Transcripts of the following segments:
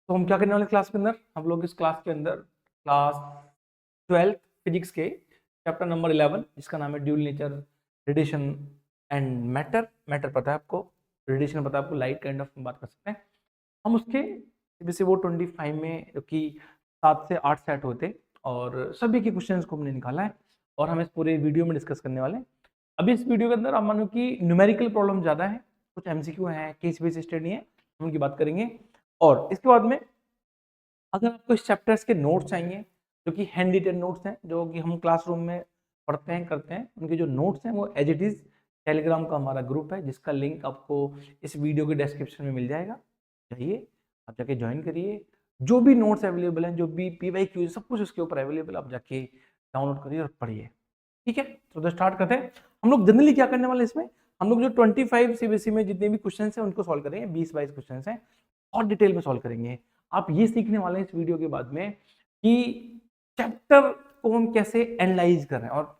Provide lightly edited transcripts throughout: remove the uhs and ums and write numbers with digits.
तो हम क्या करने वाले क्लास के अंदर, हम लोग इस क्लास के अंदर क्लास 12th फिजिक्स के चैप्टर नंबर 11 जिसका नाम है dual nature, radiation and matter. Matter पता है आपको, रेडिएशन पता है आपको, लाइट काइंड ऑफ बात कर सकते हैं हम उसके। जैसे वो 25 में जो कि 7 से 8 सेट होते और सभी के क्वेश्चंस को हमने निकाला है और हम इस पूरे वीडियो में डिस्कस करने वाले हैं। अभी इस वीडियो के अंदर आप मानो कि न्यूमेरिकल प्रॉब्लम ज़्यादा है, कुछ एमसीक्यू हैं, केस बेस्ड स्टडी है, हम उनकी बात करेंगे। और इसके बाद में अगर आपको इस चैप्टर्स के नोट्स चाहिए जो कि हैंड रिटन नोट्स हैं, जो कि हम क्लासरूम में पढ़ते हैं करते हैं, उनके जो नोट्स हैं वो एज इट इज टेलीग्राम का हमारा ग्रुप है जिसका लिंक आपको इस वीडियो के डिस्क्रिप्शन में मिल जाएगा। जाइए आप जाके ज्वाइन करिए, जो भी नोट्स अवेलेबल हैं, जो भी PYQ सब कुछ उसके ऊपर अवेलेबल, आप जाके डाउनलोड करिए और पढ़िए। ठीक है, तो स्टार्ट करते हैं। हम लोग जनरली क्या करने वाले इसमें, हम लोग जो 25 CBSE में जितने भी क्वेश्चन हैं उनको सॉल्व करेंगे, 20-22 क्वेश्चन हैं और डिटेल में सॉल्व करेंगे। आप ये सीखने वाले हैं इस वीडियो के बाद में कि चैप्टर को हम कैसे एनालाइज कर रहे हैं। और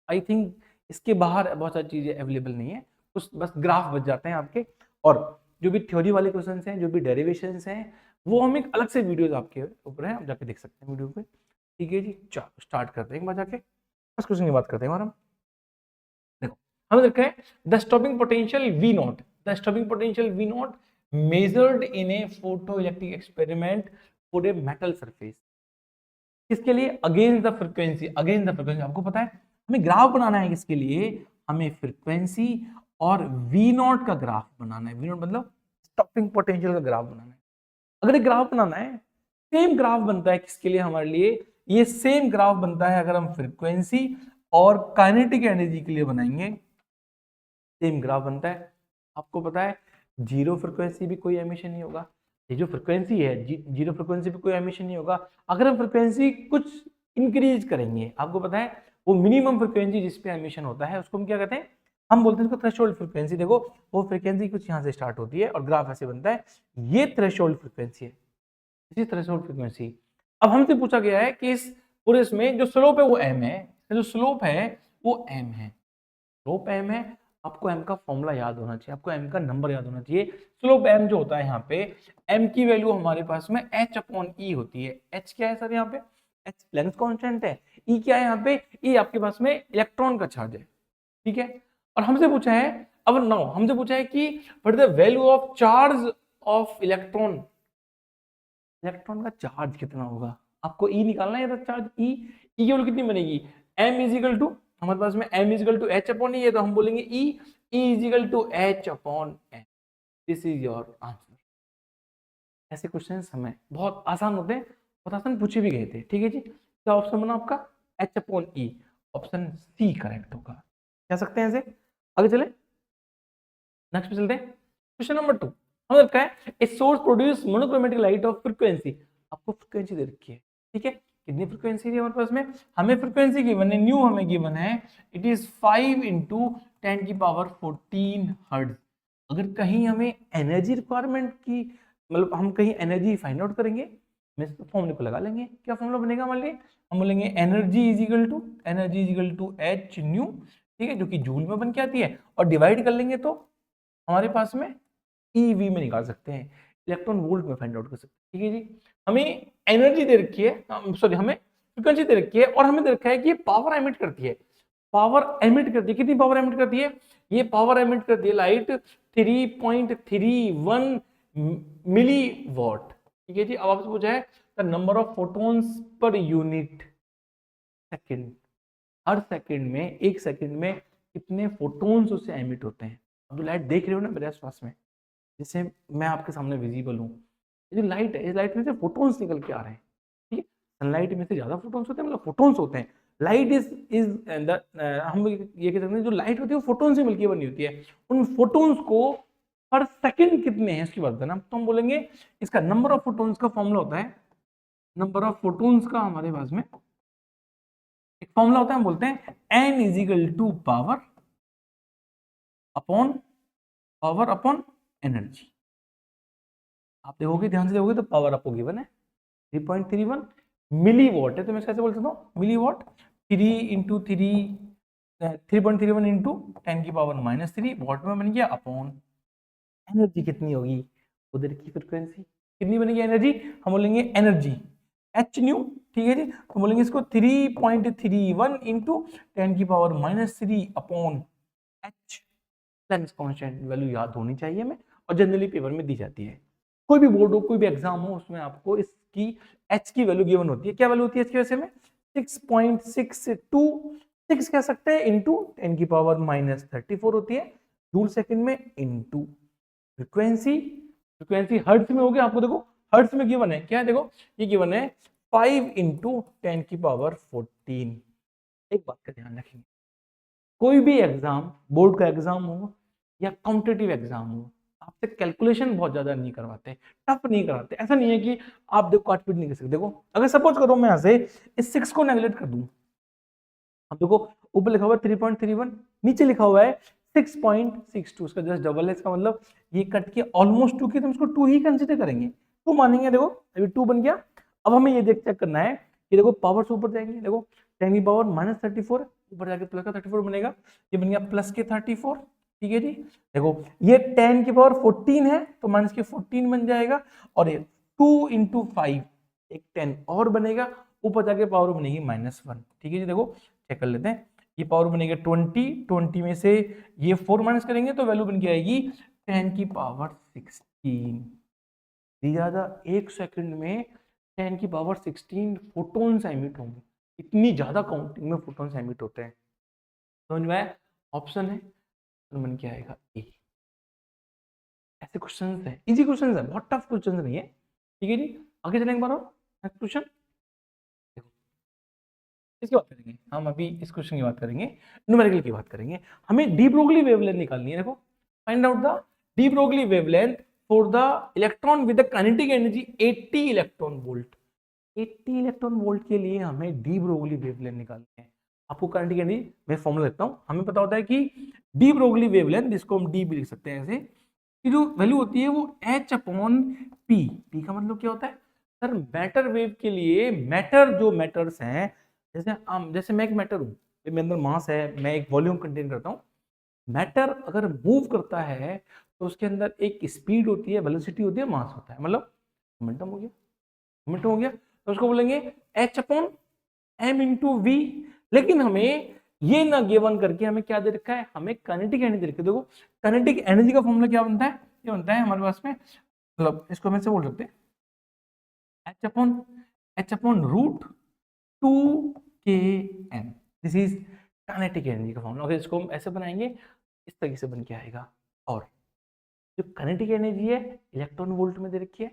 आई थिंक इसके बाहर बहुत सारी चीजें अवेलेबल नहीं है, कुछ बस ग्राफ बच जाते हैं आपके। और जो भी थ्योरी वाले क्वेश्चन हैं, जो भी डेरिवेशंस हैं, वो हम एक अलग से वीडियोज आपके ऊपर है, आप जाके देख सकते हैं वीडियो पे। ठीक है जी, चलो स्टार्ट करते हैं एक बार जाके फर्स्ट क्वेश्चन की बात करते हैं। हम देखो, हमें देखा है the stopping potential V naught, the stopping potential V naught measured in a photoelectric experiment for a metal surface. इसके लिए against the frequency, against the frequency आपको पता है हमें ग्राफ बनाना है। इसके लिए हमें फ्रीक्वेंसी और वी नॉट का ग्राफ बनाना है। वी नॉट मतलब स्टॉपिंग पोटेंशियल का ग्राफ बनाना है। अगर एक ग्राफ बनाना है, सेम ग्राफ बनता है किसके लिए हमारे लिए, ये सेम ग्राफ बनता है अगर हम फ्रीक्वेंसी और काइनेटिक एनर्जी के लिए बनाएंगे। सेम ग्राफ बनता है। आपको पता है जीरो फ्रिक्वेंसी भी कोई एमिशन नहीं होगा। ये जो फ्रिक्वेंसी है जीरो फ्रिक्वेंसी पे कोई एमिशन नहीं होगा। अगर हम फ्रिक्वेंसी कुछ इंक्रीज करेंगे, आपको पता है वो मिनिमम फ्रिक्वेंसी जिस पे एमिशन होता है उसको हम क्या कहते हैं, हम बोलते हैं उसको थ्रेशोल्ड फ्रिक्वेंसी। देखो वो फ्रिक्वेंसी कुछ यहाँ से स्टार्ट होती है और ग्राफ ऐसे बनता है, ये थ्रेशोल्ड फ्रिक्वेंसी है, इसी थ्रेशोल्ड फ्रिक्वेंसी। अब हमसे पूछा गया है कि इस पूरे इसमें जो स्लोप है वो m है, जो स्लोप है वो m है, स्लोप m है। आपको m का फॉर्मूला याद होना चाहिए, आपको m का नंबर याद होना चाहिए। स्लोप m जो होता है यहाँ पे, m की वैल्यू हमारे पास में h/e होती है। h क्या है सर यहाँ पे, h लेंथ कांस्टेंट है। e क्या है यहाँ पे, e आपके पास में इलेक्ट्रॉन का चार्ज है। ठीक है, और हमसे पूछा है, अब नाउ हमसे पूछा है कि what is the value of charge of electron, electron का चार्ज कितना होगा। आपको ई निकालना है, चार्ज ई, ई की वैल्यू कितनी बनेगी, m इजिकल टू, हमारे पास में m is equal to h upon E है, तो हम बोलेंगे e, e is equal to h upon m। This is your answer. ऐसे क्वेश्चंस हमें बहुत आसान होते हैं, बहुत आसान पूछे भी गए थे। ठीक है जी, क्या ऑप्शन बना आपका, h अपॉन ई, ऑप्शन सी करेक्ट होगा। कह सकते हैं ऐसे। आगे चले, नेक्स्ट पे चलते हैं। क्वेश्चन नंबर 2 हमें रखा है a source produce monochromatic light of frequency. आपको फ्रीक्वेंसी दे रखी है, ठीक है, कितनी फ्रीक्वेंसी है हमारे पास में, हमें फ्रीक्वेंसी गिवन है, न्यू हमें गिवन है, इट इज 5 × 10⁻14 हर्ट्ज। अगर कहीं हमें एनर्जी रिक्वायरमेंट की, मतलब हम कहीं एनर्जी फाइंड आउट करेंगे, हम फॉर्मूले को लगा लेंगे। क्या फॉर्मूला बनेगा मान लीजिए, हम बोलेंगे energy is equal to H nu, ठीक है, जो कि जूल में बन के आती है, और डिवाइड कर लेंगे तो हमारे पास में ईवी में निकाल सकते हैं, इलेक्ट्रॉन वोल्ट में फाइंड आउट कर सकते हैं। ठीक है जी, हमें एनर्जी दे रखी है, सॉरी हमें फ्रीक्वेंसी दे रखी है, और हमें दे रखा है कि ये पावर एमिट करती है, पावर एमिट करती है, कितनी पावर एमिट करती है, ये पावर एमिट करती है लाइट 3.31 मिली वॉट। ठीक है जी, अब आपसे पूछा है the number of photons per unit second, her second में, एक सेकंड में कितने फोटॉन्स उससे एमिट होते हैं। अब जो लाइट देख रहे हो ना मेरे आसपास में, जिससे मैं आपके सामने विजिबल हूँ, ये जो लाइट है, इस लाइट में से फोटॉन्स निकल के आ रहे हैं। ठीक है, सनलाइट में से ज्यादा फोटॉन्स होते हैं, मतलब फोटॉन्स होते हैं। लाइट इज हम ये कह सकते हैं जो लाइट होती है वो फोटॉन से मिलकर बनी होती है। उन फोटॉन्स को पर सेकंड कितने हैं इसकी बात करना, तो हम बोलेंगे इसका नंबर ऑफ फोटॉन्स का फॉर्मूला होता है, नंबर ऑफ फोटॉन्स का हमारे पास में एक फॉर्मूला होता है, हम बोलते हैं n is equal to power upon energy. आप देखोगे, ध्यान से देखोगे तो पावर आपको गिवन है 3.31 मिली वॉट है, तो मैं कैसे बोल सकता हूँ मिली वॉट, 3.31 इंटू 10⁻³ वॉट में बन गया, अपॉन एनर्जी कितनी होगी उधर की फ्रिक्वेंसी। कितनी बनेगी एनर्जी, हम बोलेंगे एनर्जी एच न्यू, ठीक है जी। तो बोलेंगे इसको 3.31 into 10⁻³ upon H. Planck's constant value याद होनी चाहिए हमें, और जनरली पेपर में दी जाती है। कोई भी बोर्ड हो, कोई भी एग्जाम हो, उसमें आपको इसकी एच की वैल्यू गिवन होती है। क्या वैल्यू होती है इसकी वैसे में 6.626 कह सकते हैं, इंटू 10⁻³ होती है जूल सेकंड में, इंटू फ्रीक्वेंसी, फ्रीक्वेंसी हर्ट्ज में होगी। आपको देखो हर्ट्ज में गिवन है, क्या है देखो ये गिवन है 5 इंटू 10⁻14। एक बात का ध्यान रखेंगे, कोई भी एग्जाम, बोर्ड का एग्जाम हो या कॉम्पिटिटिव एग्जाम हो, आपसे कैलकुलेशन बहुत ज्यादा नहीं करवाते, टफ नहीं कराते। ऐसा नहीं है कि आप देखो काटपीट नहीं कर सकते। देखो अगर सपोज करो मैं यहां से इस 6 को नेगलेक्ट कर दूं, अब देखो ऊपर लिखा हुआ है 3.31, नीचे लिखा हुआ है 6.62, उसका जस्ट डबल है। इसका मतलब ये कट के ऑलमोस्ट 2 की, तो इसको 2 ही कंसीडर करेंगे, 2 मानेंगे। देखो अभी 2 बन गया। अब हमें ये चेक करना है कि देखो पावर से ऊपर जाएंगे, देखो 10⁻³ ऊपर जाके प्लस का 34 बनेगा, ये बन गया प्लस के 34, ठीक है जी। देखो ये 10⁻14 है तो माइनस के 14 बन जाएगा, और ये 2 इंटू 5 एक 10 और बनेगा, ऊपर जाके पावर बनेगी -1, ठीक है जी। देखो चेक कर लेते हैं, ये पावर बनेगा 20, 20 में से ये 4 माइनस करेंगे तो वैल्यू बन के आएगी 10⁻16। ज्यादा 1 सेकंड में 10⁻16 फोटोन्स एमिट होंगे। इतनी ज्यादा काउंटिंग में फोटोन्स एमिट होते हैं। समझ में आया? ऑप्शन है तो बन के आएगा ए। ऐसे क्वेश्चंस है, इजी क्वेश्चंस है, बहुत टफ क्वेश्चंस नहीं है, ठीक है जी। आगे चलेंगे बार नेक्स्ट क्वेश्चन, इसकी बात करेंगे हम। अभी इस क्वेश्चन की बात करेंगे, न्यूमेरिकल की बात करेंगे। हमें डी ब्रोगली वेवलेंथ निकालनी है। देखो find out the de Broglie wavelength for the electron with the kinetic energy 80 electron volt. 80 electron volt के लिए हमें डी ब्रोगली वेवलेंथ निकालनी है। आपको काइनेटिक एनर्जी मैं फॉर्मूला लिखता हूं। हमें पता होता है कि डी ब्रोगली वेवलेंथ, जिसको हम डी भी लिख सकते हैं ऐसे, की जो वैल्यू होती है वो h अपॉन पी। पी का मतलब क्या होता है सर? मैटर वेव के लिए मैटर, जो मैटर्स हैं, जैसे मैं एक मैटर हूं, मेरे अंदर मास है, मैं एक वॉल्यूम कंटेन करता हूं। मैटर अगर मूव करता है तो उसके अंदर एक स्पीड होती है, वेलोसिटी होती है, मास होता है, मतलब मोमेंटम हो गया, मोमेंटम हो गया। तो उसको बोलेंगे h upon m into V. लेकिन हमें ये ना गिवन करके हमें क्या दे रखा है, हमें काइनेटिक एनर्जी दे रखी है। देखो काइनेटिक एनर्जी का फॉर्मूला क्या बनता है, ये बनता है हमारे पास में, मतलब इसको हम ऐसे बोल सकते हैं h upon root 2km। This is kinetic energy का फॉर्मूला। अगर इसको हम ऐसे बनाएंगे इस तरीके से बन के आएगा। और जो काइनेटिक एनर्जी है इलेक्ट्रॉन वोल्ट में दे रखी है,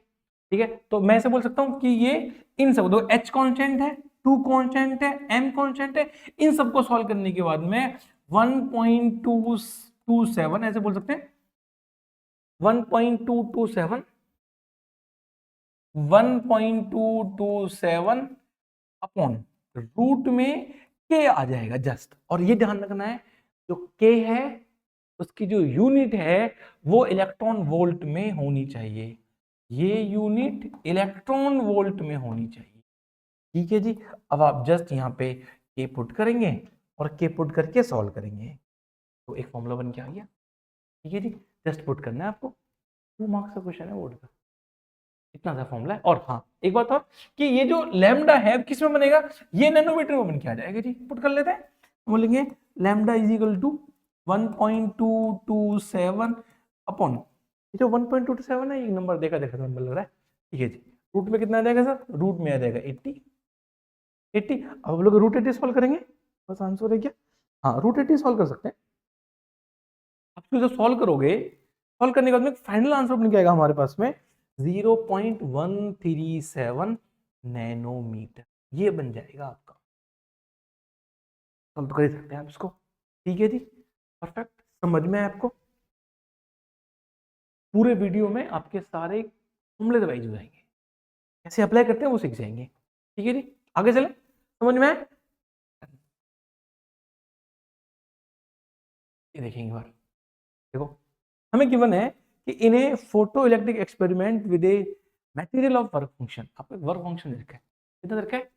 ठीक है। तो मैं ऐसे बोल सकता हूं कि ये इन सब, दो h कांस्टेंट है, 2 कांस्टेंट है, m कांस्टेंट है, इन सबको सॉल्व करने के बाद में 1.227 ऐसे बोल सकते हैं, 1.227 1.227 अपॉन रूट में के आ जाएगा जस्ट। और ये ध्यान रखना है जो के है उसकी जो यूनिट है वो इलेक्ट्रॉन वोल्ट में होनी चाहिए। ये यूनिट इलेक्ट्रॉन वोल्ट में होनी चाहिए, ठीक है जी। अब आप जस्ट यहाँ पे के पुट करेंगे और के पुट करके सॉल्व करेंगे तो एक फॉर्मूला बन के आ गया, ठीक है जी। जस्ट पुट करना है आपको, 2 मार्क्स का क्वेश्चन है बोर्ड का, इतना सा फॉर्मूला है। और हाँ एक बात और कि ये जो लैम्डा है किस में बनेगा, ये नैनोमीटर में बन के आ जाएगा जी। पुट कर लेते हैं, बोलेंगे lambda is equal to 1.227 upon, ये जो 1.227 है, ये नंबर देखा देखा नंबर लग रहा है, ठीक है जी। रूट में कितना आ जाएगा सर? रूट में आ जाएगा 80। अब हम लोग रूट 80 सॉल्व करेंगे, बस आंसर है क्या? हाँ रूट 80 सॉल्व कर सकते हैं। अब जो सॉल्व करोगे, सॉल्व करने के बाद में फाइनल आंसर बन के आएगा हमारे पास में 0.137 नैनोमीटर, ये बन जाएगा आपका। सॉल्व तो कर ही सकते हैं आप इसको, ठीक है जी। परफेक्ट, समझ में आया आपको? पूरे वीडियो में आपके सारे फॉर्मूले रिवाइज हो जाएंगे, कैसे अप्लाई करते हैं वो सीख जाएंगे, ठीक है जी। आगे चले, समझ में आया? ये देखेंगे बार, देखो हमें गिवन है कि in a photoelectric experiment with a material of work function, आपको एक वर्क फंक्शन दे रखा है, कितना दे रखा है?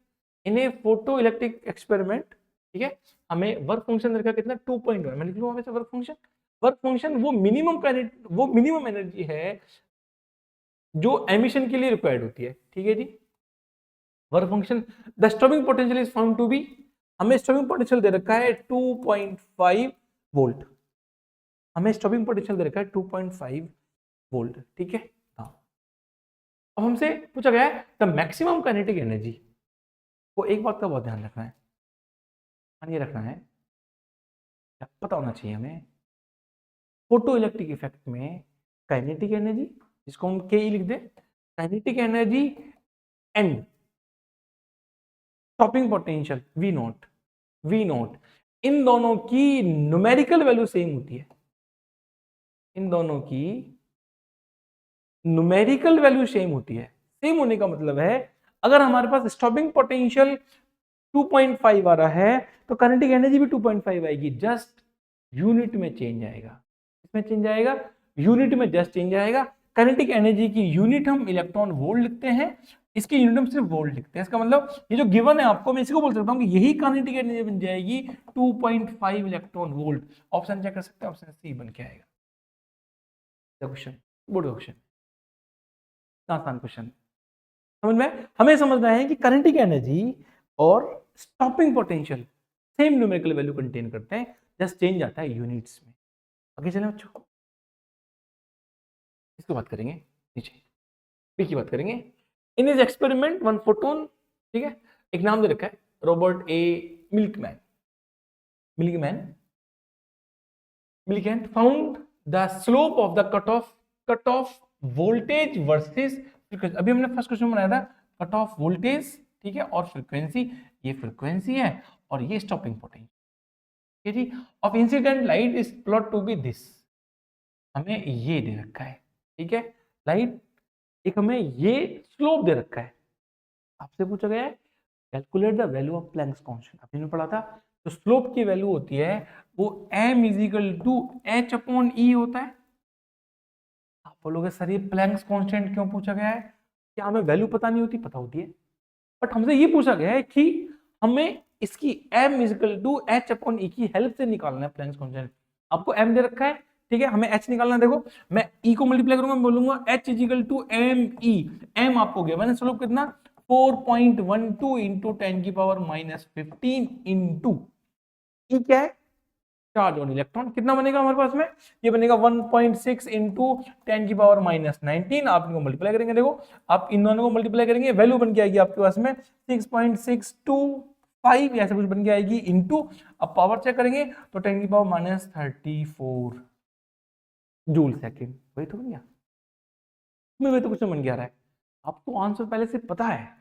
इन ए फोटो इलेक्ट्रिक एक्सपेरिमेंट, ठीक है। हमें वर्क फंक्शन दे रखा है कितना? 2.1। मैं लिख लूंगा वैसे वर्क फंक्शन, वर्क फंक्शन वो मिनिमम एनर्जी है जो एमिशन के लिए रिक्वायर्ड होती है। ठीक है जी, work function the stopping potential is found to be, हमें स्टॉपिंग पोटेंशियल दे रखा है 2.5 वोल्ट, हमें स्टॉपिंग पोटेंशियल दे रखा है 2.5 वोल्ट। ठीक है, हाँ। अब हमसे पूछा गया है द मैक्सिमम काइनेटिक एनर्जी, को एक बात का बहुत ध्यान रखना है, ध्यान ये रखना है, पता होना चाहिए हमें, फोटो इलेक्ट्रिक इफेक्ट में काइनेटिक एनर्जी, जिसको हम के लिख दे, kinetic energy and stopping potential V naught, इन दोनों की न्यूमेरिकल वैल्यू सेम होती है, इन दोनों की न्यूमेरिकल वैल्यू सेम होती है। सेम होने का मतलब है अगर हमारे पास स्टॉपिंग पोटेंशियल 2.5 आ रहा है तो काइनेटिक एनर्जी भी 2.5 आएगी, जस्ट यूनिट में चेंज आएगा। इसमें चेंज आएगा, यूनिट में जस्ट चेंज आएगा। काइनेटिक एनर्जी की यूनिट हम इलेक्ट्रॉन वोल्ट लिखते हैं, इसकी यूनिट हम सिर्फ वोल्ट लिखते हैं। इसका मतलब ये जो गिवन है आपको, मैं इसी को बोल सकता हूँ कि यही काइनेटिक एनर्जी बन जाएगी 2.5 इलेक्ट्रॉन वोल्ट। ऑप्शन चेक कर सकते हैं, ऑप्शन सी बन के आएगा। क्वेश्चन बोर्ड क्वेश्चन, आसान क्वेश्चन समझ में। हमें समझना है कि काइनेटिक एनर्जी और stopping potential same numerical value contain करते हैं, जस्ट चेंज आता है यूनिट्स में। आगे चलें बच्चों, इसकी बात करेंगे, नीचे बी की बात करेंगे। इन इज एक्सपेरिमेंट वन फोटोन, ठीक है, एक नाम दे रखा है Robert A milkman, milkman found the slope of the cut off voltage versus frequency. अभी हमने फर्स्ट क्वेश्चन बनाया था कट ऑफ वोल्टेज, ठीक है, और फ्रीक्वेंसी, ये फ्रीक्वेंसी है और ये स्टॉपिंग पोटेंशियल, ठीक है जी। Of incident light is plot to be this, हमें ये दे रखा है, ठीक है, लाइट, एक हमें ये स्लोप दे रखा है। आपसे पूछा गया है calculate the value of Planck's constant, आपने पढ़ा था तो स्लोप की वैल्यू होती है वो m is equal to h upon E होता है। आप बोलोगे सर ये प्लैंक्स कांस्टेंट क्यों पूछा गया है, क्या हमें वैल्यू पता नहीं होती? पता होती है, बट हमसे ये पूछा गया है कि हमें इसकी m is equal to h upon E की हेल्प से निकालना है प्लैंक्स कांस्टेंट। आपको m दे रखा है, ठीक है, हमें h निकालना है। देखो मैं e को मल्टीप्लाई करूंगा, मैं बोलूंगा h is equal to M E, m आपको गया, मैंने स्लोप कितना 4.12 इंटू 10 की पावर -15 इंटू ई क्या है चार्ज ऑन इलेक्ट्रॉन, कितना बनेगा हमारे पास में, ये बनेगा 1.6 इंटू 10 की पावर -19। आप इनको मल्टीप्लाई करेंगे, देखो आप इन दोनों को मल्टीप्लाई करेंगे, वैल्यू बन के आएगी आपके पास में 6.625 ऐसे कुछ बन के आएगी इंटू, अब पावर चेक करेंगे तो 10 की पावर -34 जूल सेकेंड, वही तो बन गया, वही तो कुछ बन गया रहा है। आपको आंसर पहले से पता है,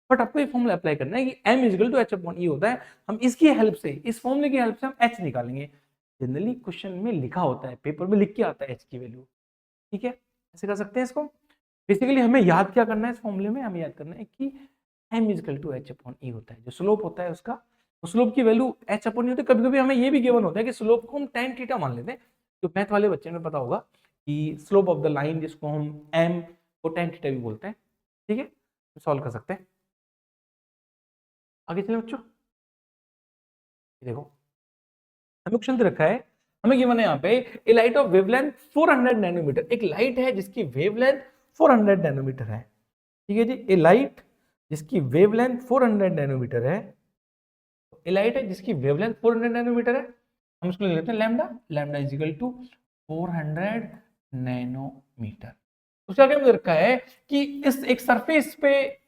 बट आपको ये फॉर्मूला अप्लाई करना है कि m is equal to h upon E होता है। हम इसकी हेल्प से, इस फॉर्मूले की हेल्प से हम h निकालेंगे। जनरली क्वेश्चन में लिखा होता है, पेपर में लिख के आता है h की वैल्यू, ठीक है, ऐसे कर सकते हैं इसको। बेसिकली हमें याद क्या करना है इस फॉर्मूले में, हमें याद करना है कि m is equal to h upon E होता है, जो स्लोप होता है उसका, तो स्लोप की वैल्यू h अपॉन ई होती है। कभी कभी हमें ये भी गिवन होता है कि स्लोप को हम tan थीटा मान लेते हैं, तो मैथ वाले बच्चे में पता होगा कि स्लोप ऑफ द लाइन जिसको हम m को tan थीटा भी बोलते हैं, ठीक है, सॉल्व कर सकते हैं। आगे चले बच्चों, देखो हमें क्वेश्चन दे रखा है, हमें गिवन है यहाँ पे ए लाइट ऑफ वेवलेंथ 400 नैनोमीटर, एक लाइट है जिसकी वेवलेंथ 400 नैनोमीटर है, ठीक है जी, ए लाइट जिसकी वेवलेंथ 400 नैनोमीटर है, ए लाइट है जिसकी वेवलेंथ 400 नैनोमीटर है, हम इसको लिख लेते हैं lambda, lambda is equal to 400 nanometre. उसके आगे हमें रखा है कि इस एक सरफेस पे,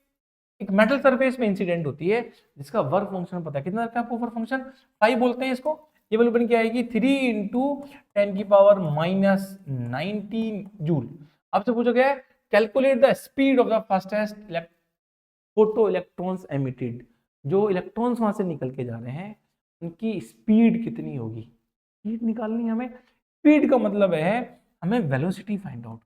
एक मेटल सरफेस में इंसिडेंट होती है जिसका वर्क फंक्शन पता है, कितना रखा है आपको वर्क फंक्शन 5 बोलते हैं इसको, ये वैल्यू बन के आएगी 3 इंटू 10 की पावर -19 जूल। आपसे पूछा गया है calculate the speed of the fastest photo electrons emitted, जो इलेक्ट्रॉन्स वहां से निकल के जा रहे हैं उनकी स्पीड कितनी होगी, स्पीड निकालनी है हमें। स्पीड का मतलब है हमें वेलोसिटी फाइंड आउट,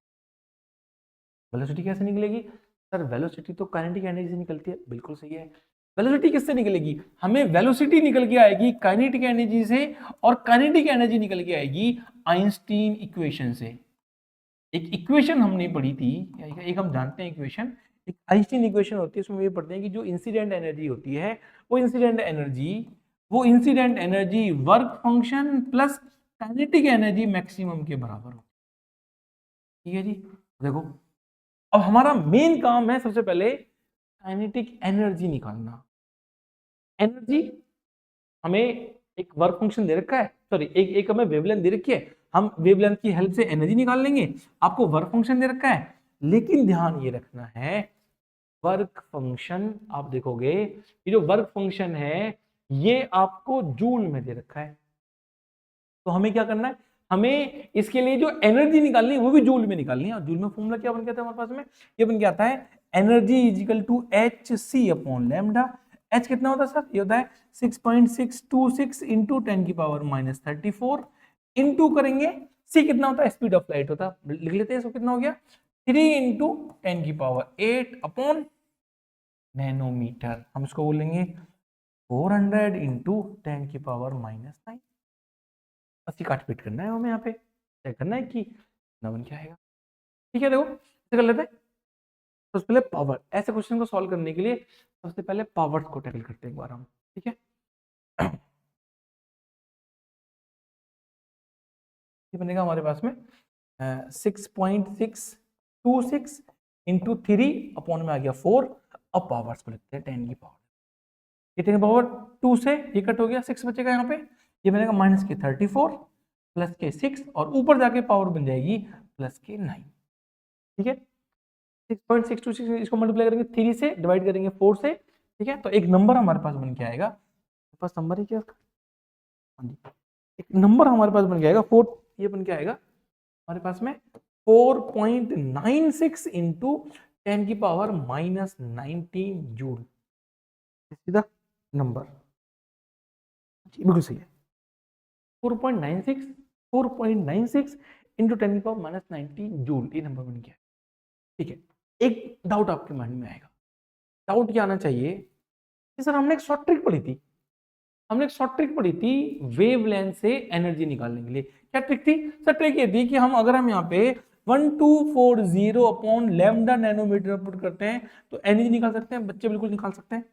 वेलोसिटी कैसे निकलेगी सर, वेलोसिटी तो काइनेटिक एनर्जी से निकलती है, बिल्कुल सही है। वेलोसिटी किससे निकलेगी, हमें वेलोसिटी निकल के आएगी काइनेटिक एनर्जी से, और काइनेटिक एनर्जी निकल के आएगी आइंस्टीन इक्वेशन से। एक इक्वेशन हमने पढ़ी थी, एक हम जानते हैं इक्वेशन, एक आइंस्टीन इक्वेशन होती है, उसमें ये पढ़ते हैं कि जो इंसिडेंट एनर्जी होती है वो incident energy work function plus kinetic energy maximum के बराबर हो, ठीक है जी। देखो अब हमारा मेन काम है सबसे पहले काइनेटिक एनर्जी निकालना। एनर्जी हमें एक वर्क फंक्शन दे रखा है, सॉरी एक हमें वेवलेंथ दे रखी है, हम वेवलेंथ की हेल्प से एनर्जी निकाल लेंगे। आपको वर्क फंक्शन दे रखा है, लेकिन ध्यान ये रखना है वर्क फंक्शन, आप देखोगे ये जो वर्क फंक्शन है ये आपको जूल में दे रखा है। तो हमें क्या करना है, हमें इसके लिए जो एनर्जी निकालनी है वो भी जूल में निकालनी है। और जूल में फॉर्मूला क्या बन गया था हमारे पास में, ये बन के आता है energy is equal to H C upon lambda. H कितना होता है सर, ये होता है 6.626 इंटू 10 की पावर -34 इंटू करेंगे सी कितना होता है, स्पीड ऑफ लाइट होता है, लिख लेते हैं इसको, कितना हो गया 3 इंटू 10 की पावर 8 अपॉन नैनोमीटर। हम इसको बोलेंगे 400 इंटू 10 की पावर -9। अस्सी काट पीट करना है हमें यहाँ पे, चेक करना है कि ना बन क्या आएगा। ठीक है, देखो ऐसे कर लेते हैं। सबसे पहले पावर, ऐसे क्वेश्चन को सॉल्व करने के लिए सबसे पहले पावर्स को टैकल करते हैं एक बार हम। ठीक है, ये बनेगा हमारे पास में 6.626 इंटू 3 अपॉन में आ गया 4। अब पावर्स को लिखते हैं 10 की पावर, कितने की पावर 2 से ये कट हो गया, 6 बचेगा यहाँ पे, ये बनेगा माइनस के 34 प्लस के 6 और ऊपर जाके पावर बन जाएगी प्लस के 9। ठीक है, 6.626 इसको मल्टीप्लाई करेंगे 3 से, डिवाइड करेंगे 4 से। ठीक है, तो एक नंबर हमारे पास बन के आएगा, हमारे पास नंबर है क्या इसका, हाँ जी, एक नंबर हमारे पास बन के आएगा 4, ये बन के आएगा हमारे पास में 4.96 इंटू 10 की पावर -19 जूल, सीधा नंबर बिल्कुल सही है। 4.96 इंटू 10 की पावर -19 जूल, ये नंबर बन गया। ठीक है, एक डाउट आपके माइंड में आएगा, डाउट क्या आना चाहिए कि सर हमने एक शॉर्ट ट्रिक पढ़ी थी, वेवलेंथ से एनर्जी निकालने के लिए। क्या ट्रिक थी सर? ट्रिक ये थी कि अगर हम यहाँ पे 1240 अपॉन लैम्डा नैनोमीटर पुट करते हैं तो एनर्जी निकाल सकते हैं। बच्चे बिल्कुल निकाल सकते हैं,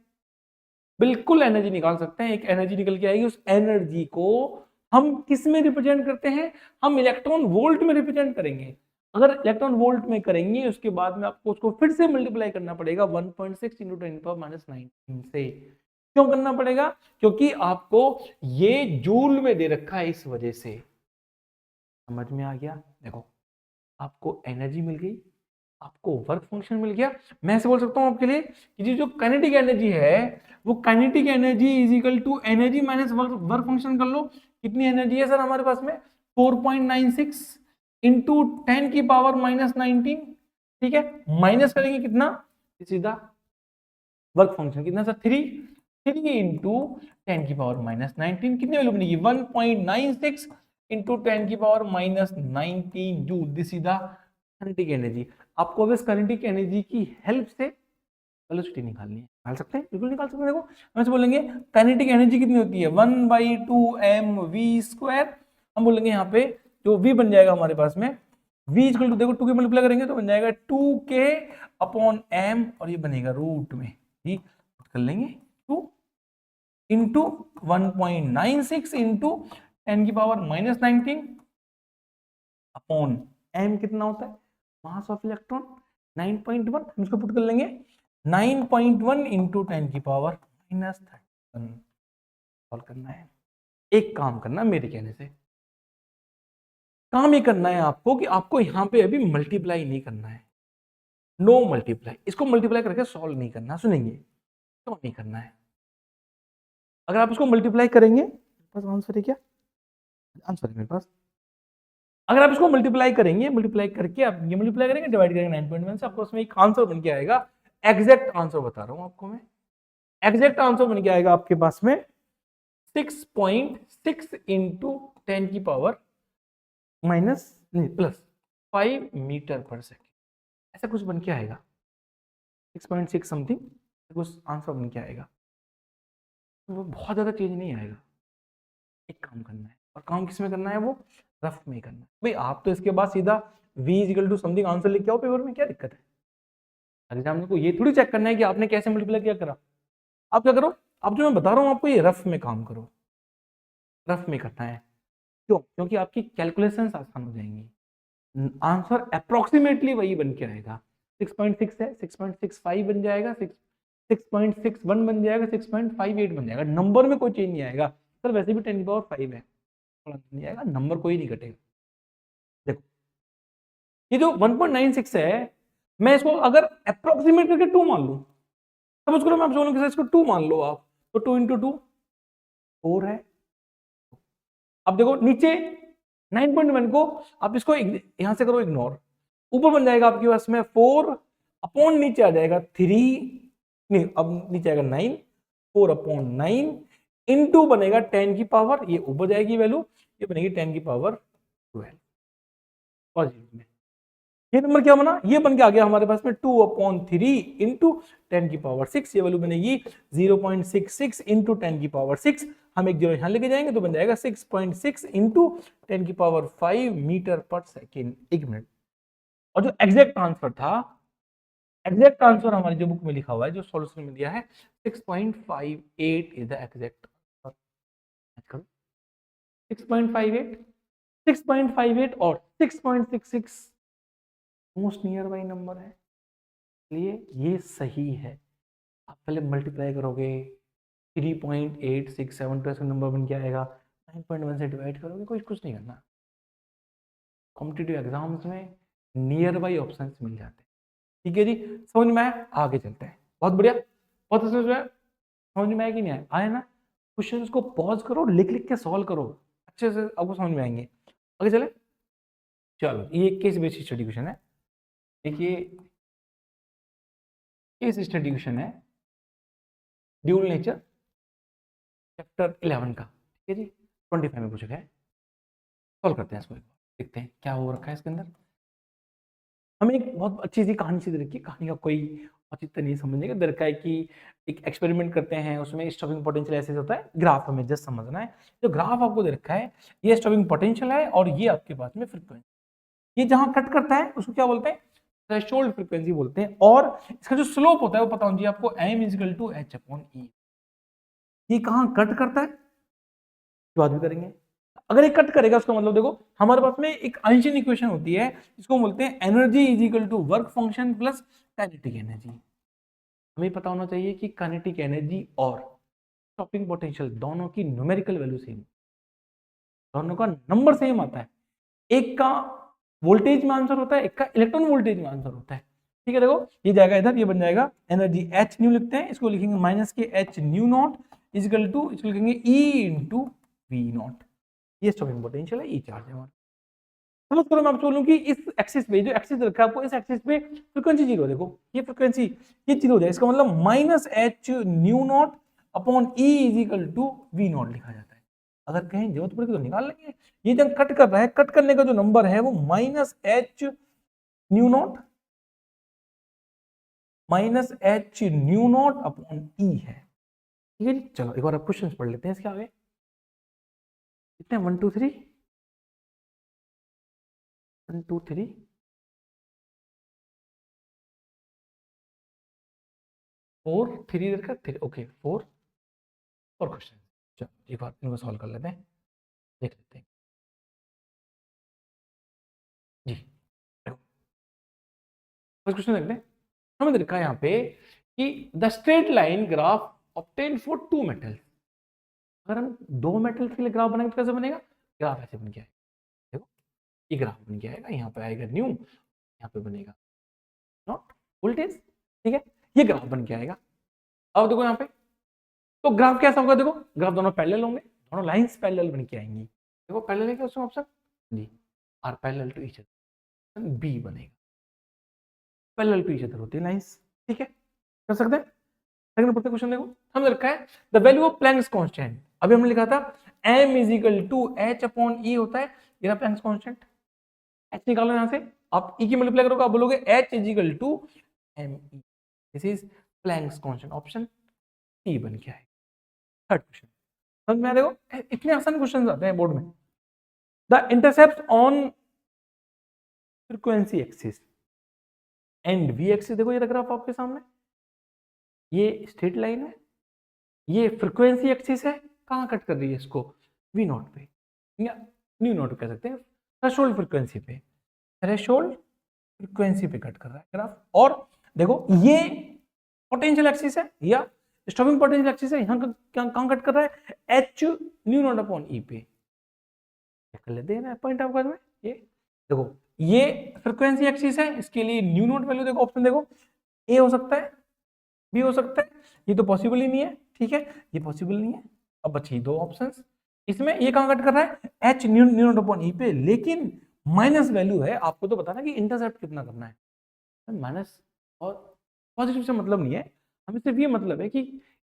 बिल्कुल एनर्जी निकाल सकते हैं। एक एनर्जी निकल के आएगी, उस एनर्जी को हम किस में रिप्रेजेंट करते हैं, हम इलेक्ट्रॉन वोल्ट में रिप्रेजेंट करेंगे। अगर इलेक्ट्रॉन वोल्ट में करेंगे उसके बाद में आपको उसको फिर से मल्टीप्लाई करना पड़ेगा 1.6 इंटू 10⁻⁹ से। क्यों करना पड़ेगा? क्योंकि आपको ये जूल में दे रखा है, इस वजह से। समझ में आ गया? देखो, आपको एनर्जी मिल गई, आपको वर्क फंक्शन मिल गया। मैं ऐसे बोल सकता हूं आपके लिए कि जो काइनेटिक एनर्जी है वो kinetic energy is equal to energy minus work function कर लो। कितनी एनर्जी है सर हमारे पास में? 4.96 इंटू 10 की पावर -19। ठीक है, माइनस करेंगे कितना, सीधा वर्क फंक्शन कितना सर, 3 इंटू 10 की पावर -19, कितनी वैल्यू बनेगी 1.96 इंटू 10 की power -19 joule. This is the kinetic energy. आपको अब इस काइनेटिक एनर्जी की हेल्प से वेलोसिटी निकालनी है। निकाल सकते हैं, बिल्कुल निकाल सकते हैं। देखो हम ऐसे बोलेंगे काइनेटिक एनर्जी कितनी होती है, 1/2mv²। हम बोलेंगे यहाँ पे जो v बन जाएगा हमारे पास में, v इक्वल टू, देखो 2 के मल्टीप्लाई करेंगे तो बन जाएगा 2k अपॉन m, और ये बनेगा रूट में, ठीक कर लेंगे 2 इंटू 1.96 इंटू 10 की पावर -19 अपॉन m कितना होता है, मास ऑफ इलेक्ट्रॉन 9.1। हम इसको पुट कर लेंगे 9.1 इंटू 10 की पावर -31। सॉल्व करना है। एक काम करना मेरे कहने से, काम ये करना है आपको कि आपको यहां पे अभी मल्टीप्लाई नहीं करना है, नो मल्टीप्लाई। इसको मल्टीप्लाई करके सॉल्व नहीं करना, सुनेंगे क्यों नहीं करना है। अगर आप इसको मल्टीप्लाई करेंगे, बस आंसर है क्या, आंसर है मेरे पास। अगर आप इसको मल्टीप्लाई करेंगे, मल्टीप्लाई करके आप ये मल्टीप्लाई करेंगे, डिवाइड करेंगे 9.1 से, आपको उसमें एक आंसर बन के आएगा। एग्जैक्ट आंसर बता रहा हूं आपको मैं, एग्जैक्ट आंसर बन के आएगा आपके पास में 6.6 इंटू 10 की पावर +5 मीटर पर सेकेंड, ऐसा कुछ बन के आएगा। 6.6 समथिंग कुछ आंसर बन के आएगा। वो बहुत ज्यादा चेंज नहीं आएगा। एक काम करना है, और काम किस में करना है, वो रफ में करना है। भाई आप तो इसके बाद सीधा v equal to something answer लिख के आओ पेपर में, क्या दिक्कत है। एग्जाम को ये थोड़ी चेक करना है कि आपने कैसे मल्टीप्लाई किया करा। आप क्या करो, अब जो मैं बता रहा हूं आपको, ये रफ में काम करो, रफ में करना है। क्यों? क्योंकि आपकी कैलकुलेशंस आसान हो जाएंगी, आंसर अप्रोक्सीमेटली वही बन के आएगा। 6.6 है, 6.65 बन जाएगा, 6.61 बन जाएगा, 6.58 बन जाएगा। नंबर में कोई चेंज नहीं आएगा सर, वैसे भी 10⁵ है, नहीं आएगा, नंबर कोई नहीं घटेगा। देखो ये जो 1.96 है, मैं इसको अगर अप्रोक्सीमेट करके 2 मान लूं, समझ करो, मैं आप बोलूं कि इसको 2 मान लो आप, तो 2 × 2 4 है। अब देखो नीचे 9.1 को आप इसको यहां से करो इग्नोर, ऊपर बन जाएगा आपके पास में 4 अपॉन नीचे आ जाएगा 3, नहीं अब नीचे आएगा 9, 4/9 इंटू बनेगा 10 की पावर, ये ऊपर जाएगी वैल्यू, ये बनेगी 10 की पावर 12 पॉजिटिव में। ये नंबर क्या बना, ये बन के आ गया हमारे पास में 2/3 इंटू 10 की पावर 6, ये वैल्यू बनेगी 0.66 इंटू 10 की पावर 6, हम एक जीरो यहां लेके जाएंगे तो बन जाएगा 6.6 इंटू 10 की power 5 metre per second, 1 minute. और जो एग्जैक्ट आंसर था, एग्जैक्ट आंसर हमारी जो बुक में लिखा हुआ है, जो सॉल्यूशन में दिया है 6.58 इज द एग्जैक्ट आंसर। 6.58, 6.58 और 6.66 मोस्ट नियर बाई नंबर है, इसलिए ये सही है। आप पहले मल्टीप्लाई करोगे 3.8672 ऐसा नंबर बन के आएगा, 9.1 से डिवाइड करोगे, कुछ नहीं करना। कॉम्पिटिटिव एग्जाम्स में नियर बाई ऑप्शंस मिल जाते हैं। ठीक है जी, समझ में आया, आगे चलते हैं। बहुत बढ़िया, बहुत समझ में आया कि नहीं आया, आया ना? क्वेश्चंस को पॉज करो, लिख लिख के सॉल्व करो, अच्छे से आपको समझ में आएंगे। आगे चले, चलो ये केस बेस्ड स्टडी क्वेश्चन है। देखिए केस स्टडी क्वेश्चन है ड्यूल नेचर चैप्टर 11 का, ठीक है जी, 25 में पूछा गया है। सॉल्व करते हैं इसको, देखते हैं क्या हो रखा है इसके अंदर। हमें एक बहुत अच्छी सी कहानी से दे रखी है, कहानी का कोई औचित्य नहीं समझने का, दे रखा है कि एक एक्सपेरिमेंट करते हैं, उसमें स्टॉपिंग पोटेंशियल ऐसे होता है, ग्राफ हमें जस्ट समझना है। जो ग्राफ आपको दे रखा है, ये स्टॉपिंग पोटेंशियल है और ये आपके पास में फ्रीक्वेंसी, ये जहां कट करता है उसको क्या बोलते हैं, थ्रेशोल्ड फ्रीक्वेंसी बोलते हैं। और इसका जो स्लोप होता है वो पता होना चाहिए आपको, m = h/e। ये कहां कट करता है बात भी करेंगे। अगर ये कट करेगा उसका मतलब देखो, हमारे पास में एक आइंस्टीन इक्वेशन होती है, इसको बोलते हैं energy = work function plus kinetic energy. हमें पता होना चाहिए कि काइनेटिक एनर्जी और स्टॉपिंग पोटेंशियल दोनों की न्यूमेरिकल वैल्यू सेम, दोनों का नंबर सेम आता है। एक का वोल्टेज में आंसर होता है, एक का इलेक्ट्रॉन वोल्टेज में आंसर होता है। ठीक है, देखो ये जाएगा इधर, ये बन जाएगा एनर्जी h न्यू लिखते हैं, इसको लिखेंगे -h न्यू नॉट = इसको लिखेंगे E × V0। ये स्टॉपिंग पोटेंशियल है, ई चार्ज है हमारा। समझ करो, मैं आपको बोलूं कि इस एक्सिस पे, जो एक्सिस रखा है आपको, इस एक्सिस पे फ्रीक्वेंसी 0, देखो ये फ्रीक्वेंसी ये 0 हो जाए, इसका मतलब -h new not upon E = V0 लिखा जाता है। अगर कहीं जरूरत पड़ेगी तो निकाल लेंगे। ये जब कट कर रहा है, कट करने का जो नंबर है वो -h new not upon E है। ठीक है जी, चलो एक बार आप क्वेश्चन पढ़ लेते हैं इसके आगे। कितने 1 2 3 1 2 3 4 3 इधर का 3, ओके 4 और क्वेश्चन। चलो एक बार इनको सॉल्व कर लेते हैं, देख लेते हैं जी। फर्स्ट क्वेश्चन देखते हैं, हमें देखा है यहाँ पे कि the straight line graph obtain for 2 metals. अगर हम 2 मेटल्स के लिए ग्राफ बनाएंगे तो कैसे बनेगा, ग्राफ ऐसे बन के आएगा, देखो ये ग्राफ बन के आएगा, यहाँ पे आएगा न्यू, यहाँ पे बनेगा नॉट वोल्टेज, ठीक है, ये ग्राफ बन के आएगा। अब देखो यहाँ पे, तो ग्राफ कैसा होगा, देखो ग्राफ दोनों पैरेलल होंगे, दोनों लाइंस पैरेलल बन के आएंगी। देखो पैरेलल है क्या उसमें ऑप्शन जी, are parallel to each other, B बनेगा, पैरेलल टू ईच अदर होती है लाइंस। ठीक है, कर सकते हैं। सेकंड नंबर क्वेश्चन देखो, हमने रखा है the value of Planck's constant. अभी हमने लिखा था m = h/e होता है, ये प्लैंक्स कांस्टेंट, h निकालो यहां से, आप e की मल्टीप्लाई करोगे, आप बोलोगे h = me, this is Planck's constant, option C बन के आएगा। थर्ड क्वेश्चन समझ में आ, देखो इतने आसान क्वेश्चन आते हैं बोर्ड में। The intercept on frequency axis and v axis, देखो ये ग्राफ आपके सामने, ये स्ट्रेट लाइन है, ये फ्रीक्वेंसी एक्सिस है, कहां कट कर रही है इसको, V0 पे या न्यू नोट कह सकते हैं, थ्रेशोल्ड फ्रीक्वेंसी पे, थ्रेशोल्ड फ्रीक्वेंसी पे कट कर रहा है ग्राफ। और देखो ये पोटेंशियल एक्सिस है या स्टॉपिंग पोटेंशियल एक्सिस है, यहाँ कहाँ कट कर रहा है, एच न्यू नॉट अपॉन ई पे कर लेते हैं ना पॉइंट ऑफ में। ये देखो ये फ्रीक्वेंसी एक्सिस है, इसके लिए न्यू नॉट वैल्यू देखो, ऑप्शन देखो ए हो सकता है, बी हो सकता है, ये तो पॉसिबल ही नहीं है, ठीक है, ये पॉसिबल नहीं है। अब बची दो ऑप्शंस, इसमें ये कहां कट कर रहा है, एच न्यू नॉट अपॉन ई पे, लेकिन माइनस वैल्यू है, आपको तो बताना कि इंटरसेप्ट कितना करना है, माइनस और पॉजिटिव से मतलब नहीं है, हमें सिर्फ ये मतलब है कि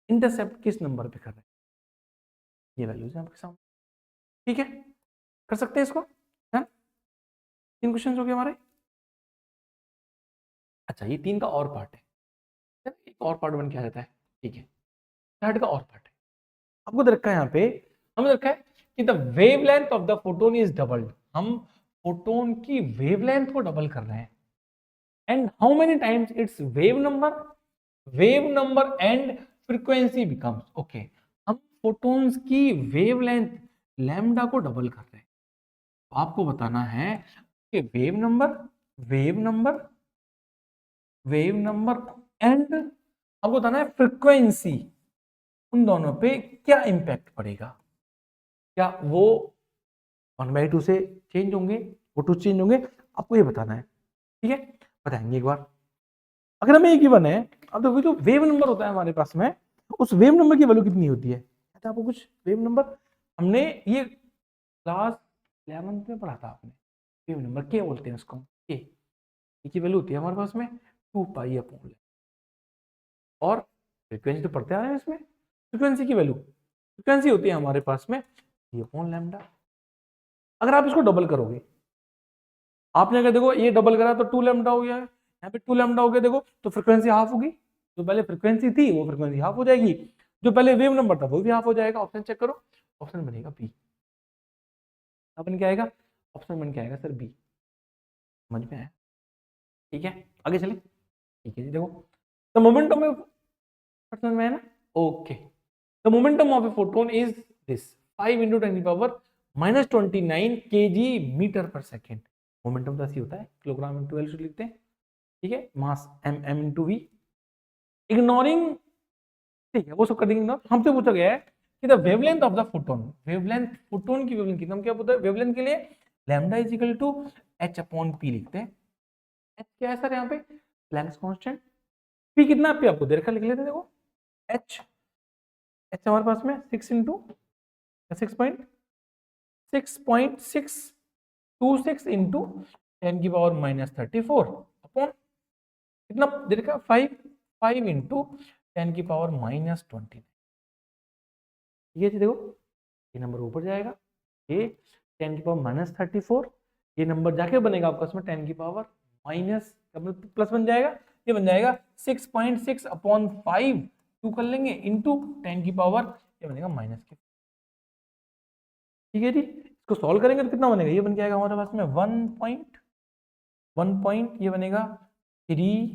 इंटरसेप्ट किस नंबर पे कर रहे हैं, ये वैल्यूज है आपके सामने, ठीक है, कर सकते हैं इसको, है? 3 क्वेश्चन हो गए हमारे। अच्छा ये 3 का और पार्ट है, एक और पार्ट बन के आ जाता है, ठीक है, थर्ड का और पार्ट है, आपको दे रखा है यहाँ पे, हमें दे रखा है कि the wavelength of the photon is doubled, हम फोटोन की वेवलेंथ को डबल कर रहे हैं, and how many times it's wave number and frequency becomes, okay, हम फोटोन्स की वेवलेंथ लैम्डा को डबल कर रहे हैं, तो आपको बताना है कि वेव नंबर एंड आपको बताना है फ्रीक्वेंसी, उन दोनों पे क्या इंपैक्ट पड़ेगा, क्या वो 1/2 से चेंज होंगे, वो 2 चेंज होंगे, आपको ये बताना है, ठीक है, बताएंगे एक बार। अगर हमें ये गिवन है, अब देखो जो वेव नंबर होता है हमारे पास में, उस वेव नंबर की वैल्यू कितनी होती है, तो आपको कुछ वेव नंबर, हमने ये क्लास 11th में पढ़ा था आपने, वेव नंबर के बोलते हैं उसको, के की वैल्यू होती है हमारे पास में 2 पाई अपॉन, और फ्रीक्वेंसी तो पढ़ते आ रहे हैं इसमें, फ्रीक्वेंसी की वैल्यू, फ्रीक्वेंसी होती है हमारे पास में ये अपॉन लैम्डा। अगर आप इसको डबल करोगे, आपने अगर देखो ये डबल करा तो 2 लैम्डा हो गया है, यहाँ पे 2 लैम्डा हो गया, देखो तो फ्रीक्वेंसी हाफ होगी, जो पहले फ्रीक्वेंसी थी वो फ्रीक्वेंसी हाफ हो जाएगी, जो पहले वेव नंबर था वो भी हाफ हो जाएगा, ऑप्शन चेक करो, ऑप्शन बनेगा बी, अपन क्या आएगा, ऑप्शन बन के आएगा सर बी, समझ में आया, ठीक है, आगे चले, ठीक है जी, देखो द मोमेंटम ऑफ, समझ में आया ना, okay, the momentum of a photon is this 5 × 10⁻⁻29 kg metre per second, momentum तो ऐसे होता है, किलोग्राम इंटू वैल्यू लिखते हैं, ठीक है, मास m इंटू वी, इग्नोरिंग, ठीक है वो सब कर देंगे इग्नोर, हमसे पूछा गया है कि the wavelength of the photon, wavelength photon की वेवलेंथ कितना, हम क्या बोलते हैं वेवलेंथ के लिए, lambda is equal to h upon p लिखते हैं, h क्या है सर यहाँ पे, प्लैंक्स कांस्टेंट, p कितना है, p आपको दे रखा, लिख लेते हैं, देखो h हमारे पास में 6.626 इंटू 10⁻34 अपॉन कितना दे रखा, 5 इंटू 10⁻29, ठीक है जी, देखो ये नंबर ऊपर जाएगा, ये 10⁻34, ये नंबर जाके बनेगा आपका इसमें 10⁻- प्लस बन जाएगा, ये बन जाएगा 6.6 अपॉन 5, 2 कर लेंगे इंटू 10 की पावर, ये बनेगा माइनस के, ठीक है जी, इसको सॉल्व करेंगे तो कितना बनेगा, ये बन के आएगा हमारे पास में 1 पॉइंट ये बनेगा 3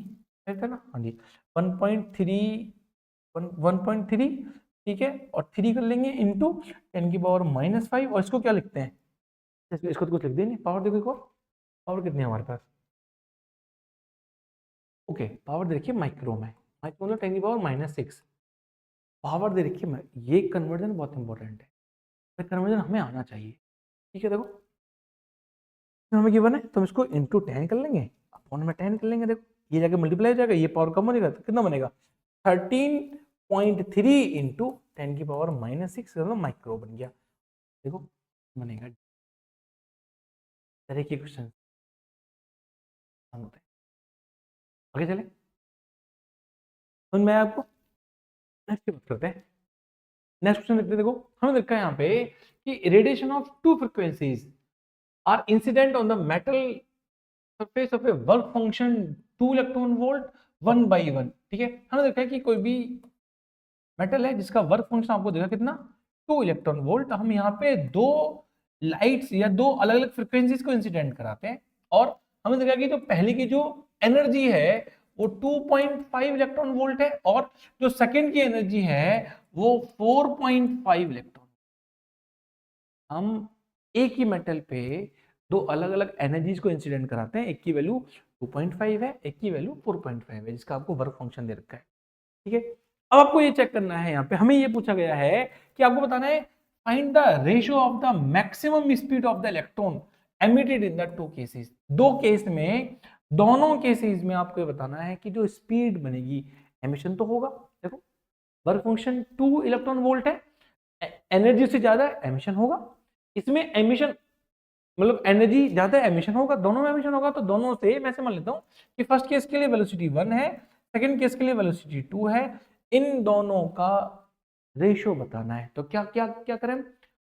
है ना, हाँ जी 1.3, ठीक है, और 3 कर लेंगे इंटू 10⁻⁻5, और इसको क्या लिखते हैं, इसको तो कुछ लिख देंगे, पावर देखो एक और, पावर कितनी है हमारे पास, ओके पावर देखिए माइक्रो में, माइक्रो में 10⁻⁻6 पावर दे रखी है, ये कन्वर्जन बहुत इंपॉर्टेंट है, कन्वर्जन हमें आना चाहिए, ठीक है, देखो हमें गिवन है तो हम इसको इंटू 10 कर लेंगे, अपॉन में 10 कर लेंगे, देखो ये जाके मल्टीप्लाई हो जाएगा, ये पावर कम हो जाएगा तो कितना बनेगा 13.3 इंटू 10⁻⁻6 माइक्रो बन गया, देखो बनेगा, तरह के क्वेश्चन होते हैं, आगे चले, समझ में आया आपको, नेक्स्ट की बात करते हैं, नेक्स्ट क्वेश्चन देखते हैं, देखो हमें देखा है यहाँ पे कि radiation of 2 frequencies are incident on the metal surface of a work function 2 electron volt 1/1, ठीक है, हमने देखा है कि कोई भी मेटल है जिसका वर्क फंक्शन आपको देखा कितना 2 इलेक्ट्रॉन वोल्ट, हम यहाँ पे 2 लाइट्स या 2 अलग अलग फ्रीक्वेंसीज को इंसिडेंट कराते हैं, और हमें देखा कि जो पहले की जो एनर्जी है वो 2.5 इलेक्ट्रॉन वोल्ट है, और जो सेकंड की एनर्जी है वो 4.5 इलेक्ट्रॉन, हम एक ही मेटल पे 2 अलग अलग एनर्जीज को इंसिडेंट कराते हैं, एक की वैल्यू 2.5 है, एक की वैल्यू 4.5 है, जिसका आपको वर्क फंक्शन दे रखा है। ठीक है, अब आपको ये चेक करना है, यहाँ पे हमें ये पूछा गया है कि आपको बताना है find the ratio of the maximum speed of the electron emitted in the two cases. दो केस में, दोनों केसेस में आपको ये बताना है कि जो स्पीड बनेगी, एमिशन तो होगा, देखो वर्क फंक्शन 2 इलेक्ट्रॉन वोल्ट है, एनर्जी से ज्यादा एमिशन होगा, इसमें एमिशन मतलब एनर्जी ज्यादा एमिशन होगा, दोनों में एमिशन होगा, तो दोनों से मैं समझ लेता हूँ कि फर्स्ट केस के लिए वेलोसिटी 1 है, सेकंड केस के लिए वेलोसिटी 2 है, इन दोनों का रेशियो बताना है। तो क्या क्या क्या करें,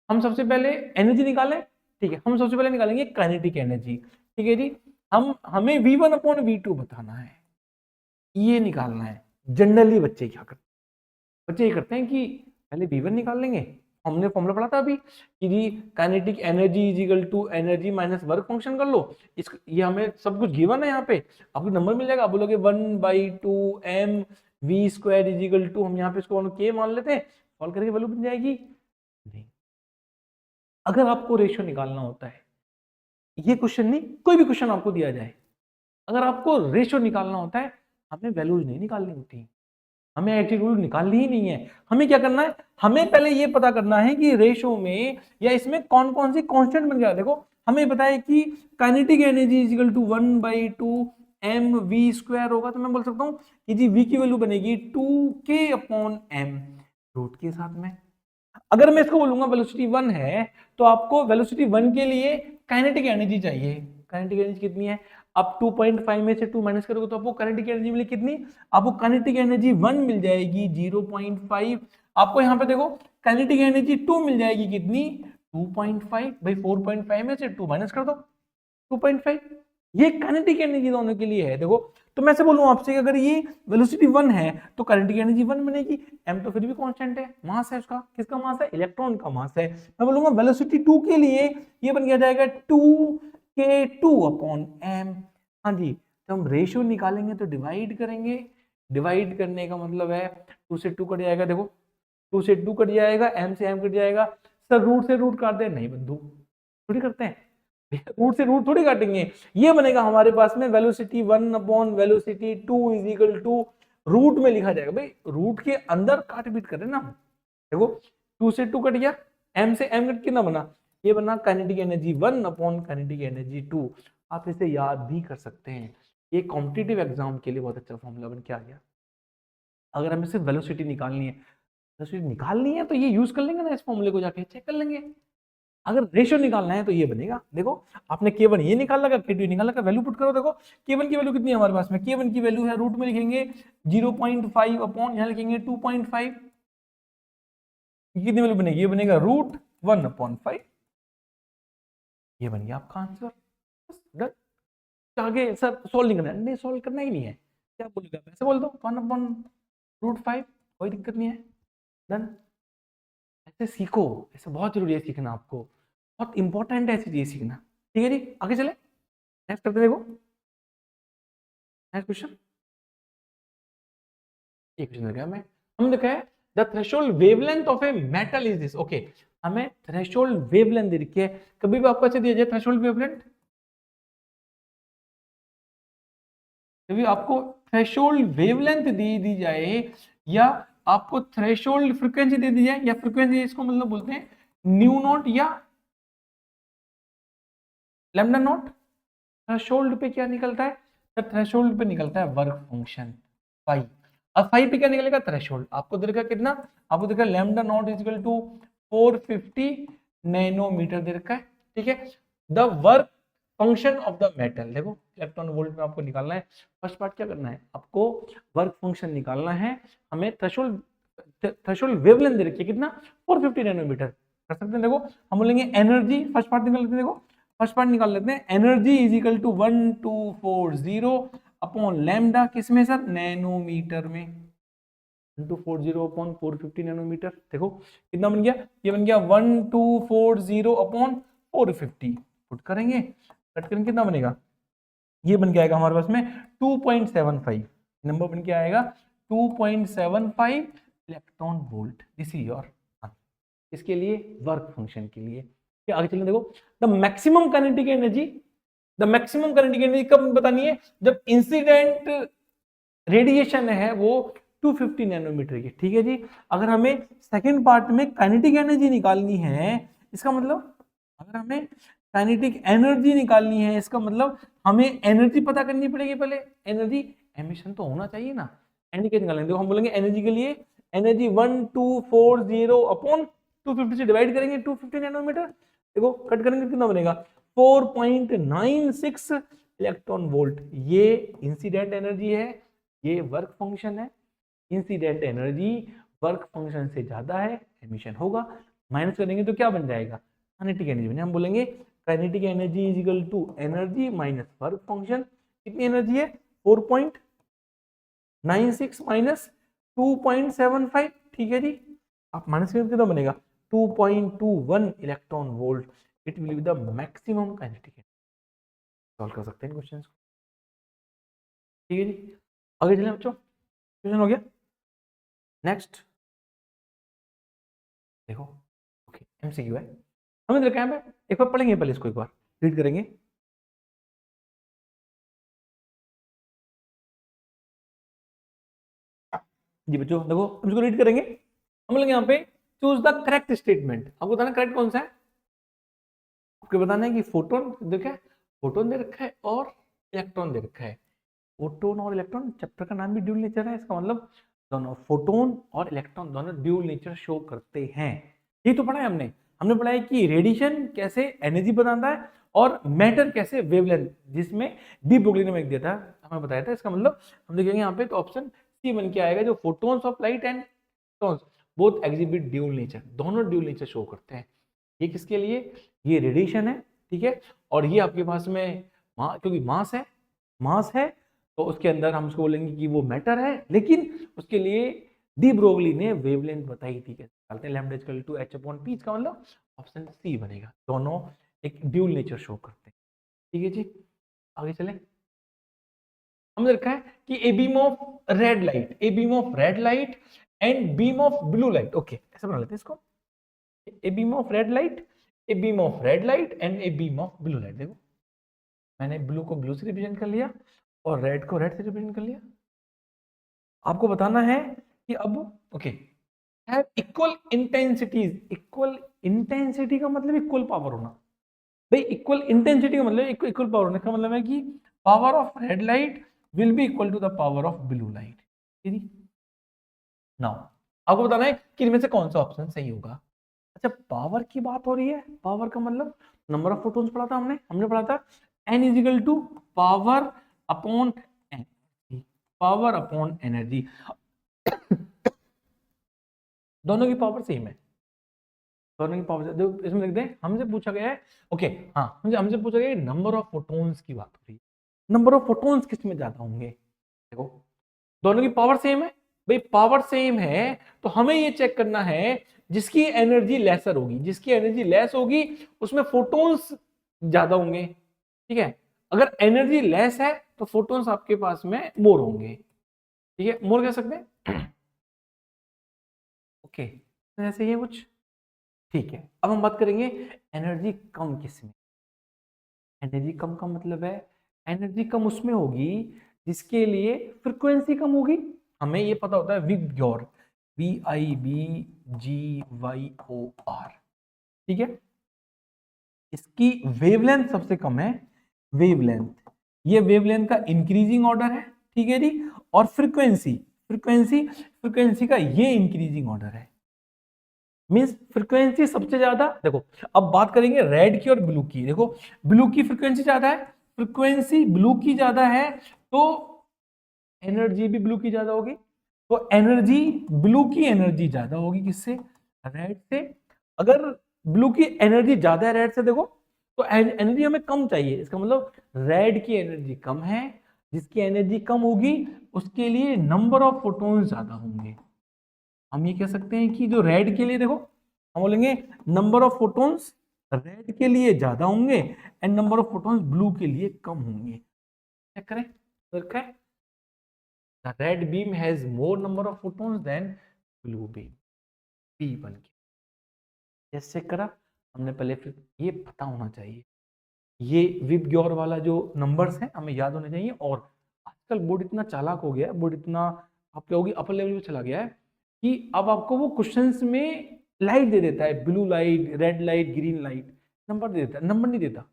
हम सबसे पहले एनर्जी निकालें। ठीक है, हम सबसे पहले निकालेंगे काइनेटिक एनर्जी। ठीक है जी, हमें V1 अपॉन V2 बताना है, ये निकालना है। जनरली बच्चे क्या करते हैं, बच्चे ये करते हैं कि पहले V1 निकाल लेंगे, हमने फॉर्मूला पढ़ा था अभी कि जी kinetic energy is equal to energy minus work function कर लो। ये हमें सब कुछ गिवन है, यहाँ पे आपको नंबर मिल जाएगा, आप बोलोगे 1/2 mv² इज इक्वल टू, हम यहाँ पे इसको k मान लेते हैं, सॉल्व करके वैल्यू बन जाएगी। नहीं, अगर आपको रेशियो निकालना होता है, ये क्वेश्चन नहीं, कोई भी क्वेश्चन आपको दिया जाए, अगर आपको रेशियो निकालना होता है, हमें वैल्यूज नहीं निकालनी होती, हमें एटीट्यूड निकालनी ही नहीं है। हमें क्या करना है, हमें पहले ये पता करना है कि रेशो में या इसमें कौन कौन सी कांस्टेंट बन गया। देखो हमें पता है कि kinetic energy is equal to 1/2 mv² होगा, तो मैं बोल सकता हूँ कि जी v की वैल्यू बनेगी 2k/m रूट के साथ में। अगर मैं इसको बोलूंगा वेलोसिटी 1 है, तो आपको वेलोसिटी 1 के लिए काइनेटिक एनर्जी चाहिए। काइनेटिक एनर्जी कितनी है, आप 2.5 में से 2 माइनस करोगे तो आपको काइनेटिक एनर्जी मिली कितनी, आपको काइनेटिक एनर्जी 1 मिल जाएगी 0.5। आपको यहाँ पे देखो काइनेटिक एनर्जी 2 मिल जाएगी कितनी, 2.5। भाई 4.5 में से 2 माइनस कर दो, 2.5। ये काइनेटिक एनर्जी दोनों के लिए है। देखो तो मैं से बोलूं आपसे कि अगर ये वेलोसिटी 1 है तो काइनेटिक एनर्जी 1 बनेगी, m तो फिर भी कांस्टेंट है, मास है उसका, किसका मास है, इलेक्ट्रॉन का मास है। मैं बोलूंगा वेलोसिटी 2 के लिए ये बन गया जाएगा 2k/2/m। हाँ जी, तो हम रेशियो निकालेंगे तो डिवाइड करेंगे, डिवाइड करने का मतलब है 2 से 2 कट जाएगा, देखो 2 से 2 कट जाएगा, m से m कट जाएगा। सर रूट से रूट काट दे, नहीं बंधु थोड़ी करते हैं, रूट से रूट थोड़ी काटेंगे। ये बनेगा हमारे पास में वेलोसिटी 1/वेलोसिटी 2 इज इक्वल टू रूट में लिखा जाएगा। भाई रूट के अंदर काट पीट करें ना, देखो 2 से 2 कट गया, m से m कट कितना बना, ये बना काइनेटिक एनर्जी 1/काइनेटिक एनर्जी 2। आप इसे याद भी कर सकते हैं, ये कॉम्पिटिटिव एग्जाम के लिए बहुत अच्छा फॉर्मूला बन के आ गया। अगर हमें सिर्फ वेलोसिटी निकालनी है, वेलोसिटी निकालनी है तो ये यूज कर लेंगे ना, इस फॉर्मूले को जाके चेक कर लेंगे। अगर रेशियो निकालना है तो ये बनेगा, देखो आपने k1 ये निकाल लगा, k2 निकाल लगा, वैल्यू पुट करो। देखो k1 की वैल्यू कितनी है हमारे पास में, k1 की वैल्यू है रूट में लिखेंगे 0.5 अपॉन यहाँ लिखेंगे 2.5, कितनी वैल्यू बनेगी, ये बनेगा √1/5। ये बन गया आपका आंसर। आगे सर सोल्व नहीं करना है, नहीं सोल्व करना ही नहीं है, क्या बोलेगा वैसे बोल दो 1/√5, कोई दिक्कत नहीं है, डन। ऐसे सीखो, ऐसे बहुत जरूरी है सीखना, आपको बहुत इंपॉर्टेंट है ऐसी चीज सीखना। ठीक है जी, आगे चले, नेक्स्ट करते देखो, नेक्स्ट क्वेश्चन। एक क्वेश्चन देखा मैं, हम देखा है the threshold wavelength of a metal is this. Okay, हमें थ्रेशोल्ड वेवलेंथ दे रखी है, कभी भी आपको ऐसे दिया जाए थ्रेशोल्ड वेवलेंथ, कभी आपको थ्रेशोल्ड वेवलेंथ दी जाए या आपको थ्रेशोल्ड फ्रीक्वेंसी दे दी जाए, या फ्रीक्वेंसी इसको मतलब बोलते हैं न्यू नॉट या लैम्डा नॉट। थ्रेशोल्ड पे क्या निकलता है सर, थ्रेशोल्ड पे निकलता है वर्क फंक्शन फाई। अब फाई पे क्या निकलेगा, थ्रेशोल्ड आपको दे रखा कितना, आपको देखा lambda naught is equal to 450 nanometre दे रखा है। ठीक है, the work function of the metal, देखो इलेक्ट्रॉन वोल्ट में आपको निकालना है। फर्स्ट पार्ट क्या करना है, आपको वर्क फंक्शन निकालना है। हमें थ्रेशोल्ड वेवलेंथ दे रखी है कितना, 450 नैनोमीटर। कर सकते हैं, देखो हम बोलेंगे एनर्जी, फर्स्ट पार्ट निकाल लेते हैं, देखो फर्स्ट पार्ट निकाल लेते हैं, energy is equal to 1240 upon lambda, किसमें सर, नैनोमीटर में, 1240 अपॉन 450 नैनोमीटर। देखो कितना बन गया, ये बन गया 1240 अपॉन 450, पुट करेंगे, कट करेंगे कितना बनेगा, ये बन के आएगा हमारे पास में 2.75, नंबर बन के आएगा 2.75 electron volt. This is your, इसके लिए वर्क फंक्शन के लिए। आगे चलें, देखो the maximum kinetic energy, the maximum kinetic energy कब बतानी है, जब इंसिडेंट रेडिएशन है वो 250 नैनोमीटर की। ठीक है जी। अगर हमें सेकंड पार्ट में काइनेटिक एनर्जी निकालनी है, इसका मतलब अगर हमें काइनेटिक एनर्जी निकालनी है, इसका मतलब हमें एनर्जी पता करनी पड़ेगी पहले। एनर्जी एमिशन तो होना चाहिए ना, एनर्जी कैसे निकालेंगे, देखो हम बोलेंगे एनर्जी के लिए एनर्जी 1240 अपॉन 250 से डिवाइड करेंगे 250 नैनोमीटर। देखो कट करेंगे कितना बनेगा 4.96 इलेक्ट्रॉन वोल्ट। ये इंसिडेंट एनर्जी है, ये वर्क फंक्शन है। इंसिडेंट एनर्जी वर्क फंक्शन से ज्यादा है, एमिशन होगा। माइनस करेंगे तो क्या बन जाएगा, काइनेटिक एनर्जी बने। हम बोलेंगे kinetic energy is equal to energy minus work function. कितनी एनर्जी है 4.96 माइनस 2.75। ठीक है जी। आप माइनस करेंगे कितना बनेगा 2.21 electron volt. It will be the maximum kinetic energy. Solve कर सकते हैं क्वेश्चन को। ठीक है जी। आगे चलें बच्चों, क्वेश्चन हो गया। नेक्स्ट देखो, ओके एमसीक्यू है, हमें देखा है, एक बार पढ़ेंगे पहले इसको, एक बार रीड करेंगे। जी बच्चों देखो हम इसको रीड करेंगे। हम लोग यहाँ पे चूज द करेक्ट स्टेटमेंट। आपको बताना करेक्ट कौन सा है, आपको बताना है कि फोटोन देखा है, फोटोन दे रखा है और इलेक्ट्रॉन दे रखा है। फोटोन और इलेक्ट्रॉन, चैप्टर का नाम भी ड्यूल नेचर है, इसका मतलब दोनों फोटोन और इलेक्ट्रॉन दोनों ड्यूल नेचर शो करते हैं। ये तो पढ़ा है हमने। हमने पढ़ा है कि रेडिएशन कैसे एनर्जी बनाता है और मैटर कैसे वेवलेंथ, जिसमें डी ब्रोगली ने दिया था, हमें बताया था। इसका मतलब हम देखेंगे यहाँ पे तो ऑप्शन सी बन के आएगा, जो photons of light and electrons both exhibit dual nature, दोनों ड्यूल नेचर शो करते हैं। ये किसके लिए, ये रेडिएशन है। ठीक है। और ये आपके पास में क्योंकि मास है तो उसके अंदर हम उसको बोलेंगे कि वो मैटर है, लेकिन उसके लिए डी ब्रोगली ने वेवलेंथ बताई थी कैसे निकालते हैं, lambda equal to h upon p। इसका मतलब ऑप्शन सी बनेगा, दोनों एक ड्यूल नेचर शो करते हैं। ठीक है जी। आगे चलें। हमने रखा है कि a beam of red light, a beam of red light and beam of blue light. Okay ऐसा बना लेते हैं इसको, a beam of red light, a beam of red light and a beam of blue light. देखो मैंने blue को blue से represent कर लिया और रेड को रेड से रिप्रेजेंट कर लिया। आपको बताना है कि अब okay have equal intensities. Equal intensity का मतलब इक्वल पावर होना। भाई इक्वल इंटेंसिटी का मतलब इक्वल पावर होने का मतलब है कि power of red light will be equal to the power of blue light. Now आपको बताना है कि इनमें से कौन सा ऑप्शन सही होगा। अच्छा पावर की बात हो रही है, पावर का मतलब नंबर ऑफ फोटोन्स पढ़ा था हमने पढ़ा था n is equal to power upon energy, power upon energy. दोनों की पावर सेम है, दोनों की पावर देखो इसमें लिख दें। हमसे पूछा गया है ओके, हाँ हमसे पूछा गया है नंबर ऑफ फोटोन्स की बात हो रही है, नंबर ऑफ फोटोन्स किस में ज्यादा होंगे। देखो दोनों की पावर सेम है, भाई पावर सेम है तो हमें ये चेक करना है जिसकी एनर्जी लेसर होगी, जिसकी एनर्जी लेस होगी उसमें फोटोन्स ज्यादा होंगे। ठीक है। अगर एनर्जी लेस है तो फोटोन्स आपके पास में मोर होंगे। ठीक है, मोर कह सकते हैं। ओके तो ऐसे ही है कुछ। ठीक है, अब हम बात करेंगे एनर्जी कम किसमें। एनर्जी कम का मतलब है एनर्जी कम उसमें होगी जिसके लिए फ्रीक्वेंसी कम होगी। हमें ये पता होता है विग्योर, VIBGYOR। ठीक है, इसकी वेवलेंथ सबसे कम है, वेवलेंथ, ये वेवलेंथ का इंक्रीजिंग ऑर्डर है। ठीक है जी। और फ्रीक्वेंसी फ्रीक्वेंसी फ्रीक्वेंसी का ये इंक्रीजिंग ऑर्डर है। मींस फ्रीक्वेंसी सबसे ज्यादा, देखो अब बात करेंगे रेड की और ब्लू की। देखो ब्लू की फ्रीक्वेंसी ज्यादा है, फ्रीक्वेंसी ब्लू की ज्यादा है तो एनर्जी भी ब्लू की ज्यादा होगी। तो एनर्जी ब्लू की एनर्जी ज्यादा होगी किससे, रेड से। अगर ब्लू की एनर्जी ज्यादा है रेड से देखो तो एनर्जी हमें कम चाहिए, इसका मतलब रेड की एनर्जी कम है, जिसकी एनर्जी कम होगी उसके लिए नंबर ऑफ फोटोन्स ज्यादा होंगे। हम ये कह सकते हैं कि जो रेड के लिए देखो हम बोलेंगे नंबर ऑफ फोटॉन्स रेड के लिए ज्यादा होंगे and number of photons blue के लिए कम होंगे। चेक करें तो रखा है the red beam has more number of photons than blue beam, P बन के। चेक करा हमने पहले, फिर ये पता होना चाहिए ये विबग्योर वाला जो नंबर्स हैं हमें याद होने चाहिए। और आजकल बोर्ड इतना चालाक हो गया है, बोर्ड इतना आप कहोगे अपर लेवल पे चला गया है कि अब आपको वो क्वेश्चंस में लाइट दे देता है, blue light, red light, green light, number दे देता है, नंबर नहीं देता,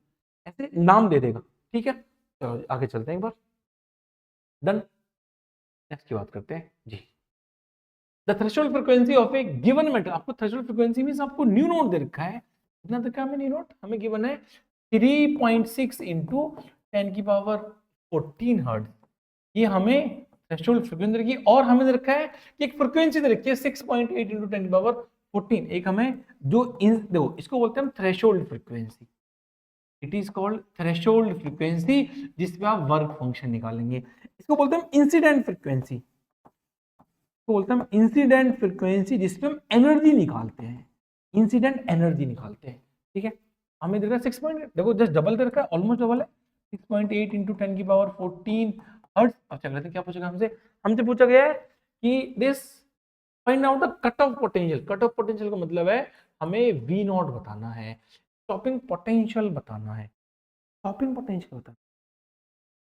ऐसे नाम दे देगा। ठीक है, चलो आगे चलते हैं एक बार। डन, नेक्स्ट की बात करते हैं जी। The threshold frequency of a given metal, आपको थ्रेशोल्ड फ्रीक्वेंसी मींस आपको न्यू नोट दे रखा है। कितना दे रखा है हमें न्यू नोट? हमें गिवन है 3.6 इंटू 10 की पावर 14 हर्ट्ज। ये हमें थ्रेशोल्ड फ्रीक्वेंसी रखी, और हमें दे रखा है कि एक फ्रीक्वेंसी दे रखी है 6.8 इंटू 10 की पावर 14। एक हमें जो देखो इसको बोलते हैं हम threshold frequency, it is called threshold frequency, जिसमें आप वर्क फंक्शन निकालेंगे। इसको बोलते हैं हम इंसिडेंट फ्रीक्वेंसी, बोलते हैं इंसिडेंट फ्रीक्वेंसी, जिसमें हम एनर्जी निकालते हैं, इंसिडेंट एनर्जी निकालते हैं। ठीक है, हमें देखा 6 पॉइंट, देखो जस्ट डबल दे रखा है, ऑलमोस्ट डबल है, 6.8 इंटू 10 की पावर 14 हर्ट्ज। अब चल रहे थे, क्या पूछा गया हमसे? हमसे पूछा गया है कि this find out the cut off potential. Cut off potential का मतलब है हमें वी नॉट बताना है, स्टॉपिंग पोटेंशियल बताना है, स्टॉपिंग पोटेंशियल बताना,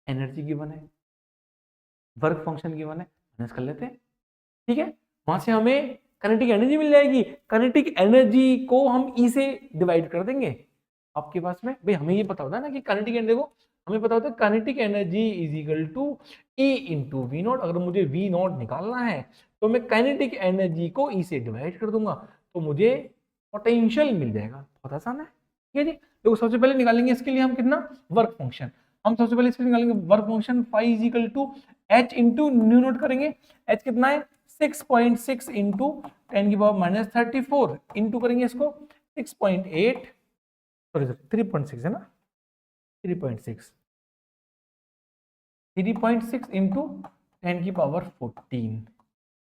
एनर्जी गिवन है, वर्क फंक्शन गिवन है, माइनस कर लेते हैं। ठीक है, वहां से हमें काइनेटिक एनर्जी मिल जाएगी। काइनेटिक एनर्जी को हम ई से डिवाइड कर देंगे। आपके पास में भाई हमें ये पता होता है ना कि काइनेटिक एनर्जी को हमें पता होता है kinetic energy is equal to E into V naught. अगर मुझे वी नॉट निकालना है तो मैं काइनेटिक एनर्जी को ई से डिवाइड कर दूंगा, तो मुझे पोटेंशियल मिल जाएगा। बहुत आसान है। ठीक है जी, तो सबसे पहले निकालेंगे इसके लिए हम कितना, वर्क फंक्शन। हम सबसे पहले इसके लिए निकालेंगे work function phi is equal to h into nu naught करेंगे। एच कितना है? 6.6 इंटू 10 की पावर माइनस 34 इंटू करेंगे इसको 6.8, सॉरी 3.6 है ना, 3.6 इंटू 10 की पावर 14।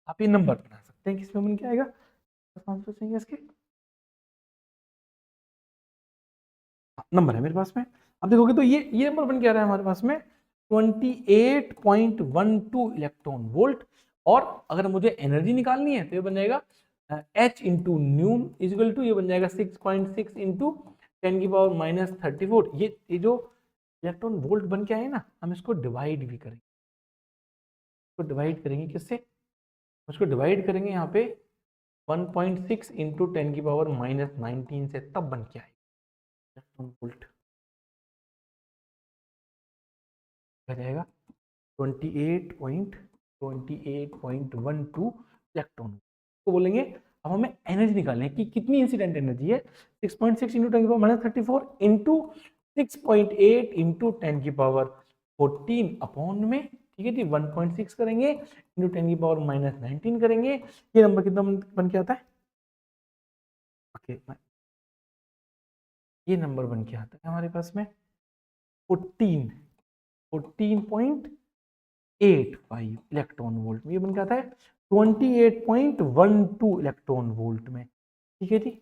आप ये नंबर बना सकते हैं, किसमें बन के आएगा? आंसर चाहिए इसके, नंबर है मेरे पास में। अब देखोगे तो ये नंबर बन के आ रहा है हमारे पास में 28.12 इलेक्ट्रॉन वोल्ट। और अगर मुझे एनर्जी निकालनी है तो ये बन जाएगा H इंटू न्यून इजिकल टू, ये बन जाएगा 6.6 इंटू 10 की पावर माइनस 34। ये जो इलेक्ट्रॉन वोल्ट बन के आए ना, हम इसको डिवाइड भी करेंगे। इसको डिवाइड करेंगे किससे? उसको डिवाइड करेंगे यहाँ पे 1.6 इंटू 10 की पावर माइनस 19 से, तब बन के आएगा इलेक्ट्रॉन वोल्ट। क्या जाएगा? 28.12 इलेक्ट्रॉन को बोलेंगे। अब हमें एनर्जी निकालनी है कि कितनी इंसिडेंट एनर्जी है। 6.6 इंटू 10 की पावर माइनस 34 इंटू 6.8 इंटू 10 की पावर 14 अपॉन में, ठीक है जी, 1.6 करेंगे इंटू 10 की पावर माइनस 19 करेंगे। ये नंबर कितना बन के आता है? ओके, ये नंबर बन के आता है हमारे पास में 14.85 इलेक्ट्रॉन वोल्ट में। ये बन के आता है 28.12 इलेक्ट्रॉन वोल्ट में। ठीक है जी, ये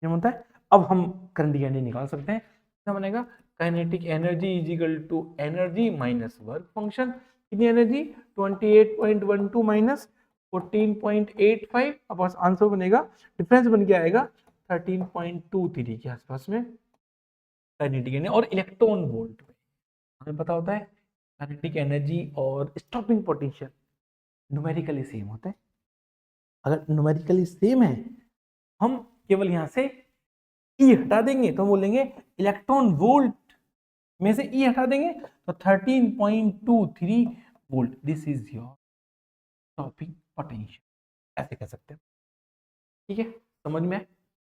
बनता है। अब हम करंट की एनर्जी निकाल सकते हैं। क्या बनेगा? Kinetic energy is equal to energy minus work function. कितनी एनर्जी? 28.12 माइनस 14.85। अब आंसर बनेगा, डिफरेंस बन के आएगा 13.23 के आसपास में काइनेटिक एनर्जी और इलेक्ट्रॉन वोल्ट में। हमें पता होता है काइनेटिक एनर्जी और स्टॉपिंग पोटेंशियल न्यूमेरिकली सेम होते हैं। अगर न्यूमेरिकली सेम है, हम केवल यहां से ई हटा देंगे तो हम बोलेंगे इलेक्ट्रॉन वोल्ट में से ई हटा देंगे तो 13.23 volt, this is your stopping potential, ऐसे कह सकते हैं। ठीक है, समझ में आए?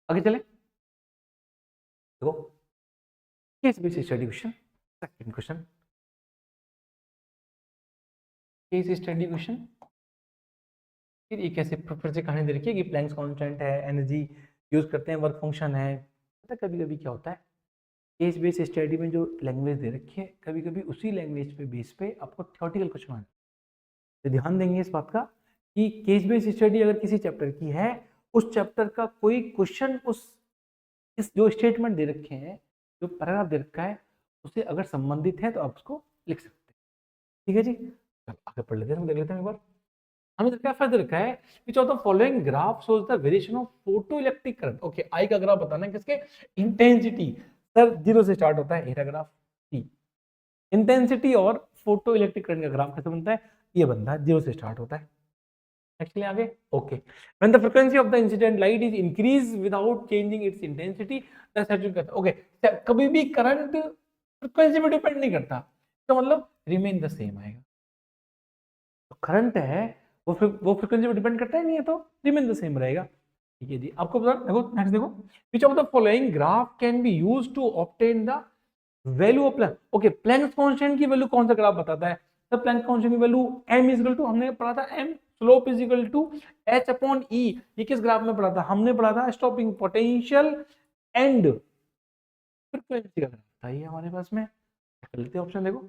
आगे चले, देखो case based study question. Second question, case study question. फिर एक ऐसे फिर से कहानी दे रखी है कि प्लैंक्स कांस्टेंट है, एनर्जी यूज करते हैं, वर्क फंक्शन है। पता कभी कभी क्या होता है, केस बेस्ड स्टडी में जो लैंग्वेज दे रखी है, कभी कभी उसी लैंग्वेज पे बेस पे आपको थ्योरेटिकल क्वेश्चन आना है। तो ध्यान देंगे इस बात का कि केस बेस्ड स्टडी अगर किसी चैप्टर की है, उस चैप्टर का कोई क्वेश्चन उस इस जो स्टेटमेंट दे रखे हैं, जो पैराग्राफ दे रखा है, उससे अगर संबंधित है तो आप उसको लिख सकते हैं। ठीक है जी, चलो आगे पढ़ लेते हैं, हम देख लेते हैं एक बार। हमें क्या फर्क रखा है, which of the following graph shows the variation of photoelectric current. Okay, I का ग्राफ बताना है किसके? इंटेंसिटी, सर 0 से स्टार्ट होता है, एरा ग्राफ टी। इंटेंसिटी और फोटो इलेक्ट्रिक करंट का ग्राफ कैसे बनता है, ये बनता है 0 से स्टार्ट होता है। एक्चुअली आगे okay, when the frequency of the incident light is increase without changing it's intensity the saturation करता है। ओके, कभी भी करंट फ्रीक्वेंसी पे डिपेंड नहीं करता, तो मतलब रिमेन द सेम आएगा। तो करंट है वो फ्रीक्वेंसी पे डिपेंड करता है नहीं है, तो रिमेन द सेम रहेगा। ठीक है जी, आपको पता, देखो नेक्स्ट देखो, which of the following graph can be used to obtain the value of Planck. Okay, Planck constant की वैल्यू कौन सा ग्राफ बताता है, तो प्लैंक कांस्टेंट की value m is equal to, हमने पढ़ा था m slope is equal to h upon e। ये किस ग्राफ में पढ़ा था, हमने पढ़ा था स्टॉपिंग पोटेंशियल एंड फ्रीक्वेंसी का ग्राफ था ये हमारे पास में। कर लेते हैं ऑप्शन, देखो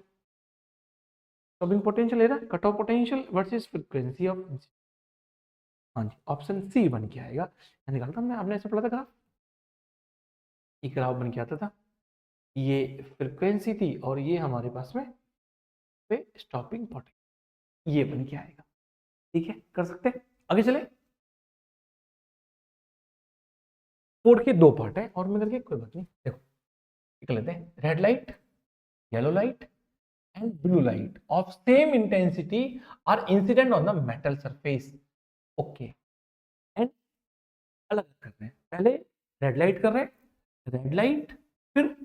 स्टॉपिंग पोटेंशियल है ना, cut off potential versus frequency of, हाँ जी ऑप्शन सी बन के आएगा। मैं निकालता हूँ, आपने ऐसे पढ़ा था ग्राफ, ये ग्राफ बन के आता था, ये फ्रीक्वेंसी थी और ये हमारे पास में पे स्टॉपिंग पोटेंशियल, ये बन के आएगा। ठीक है, कर सकते हैं, आगे चले। कोड के दो पार्ट है और मैं करके कोई बात नहीं, देखो निकल लेते हैं। Red light, yellow light and blue light of same intensity are incident on the metal surface. Okay, and अलग कर रहे हैं, पहले रेड लाइट कर रहे हैं, रेड लाइट, फिर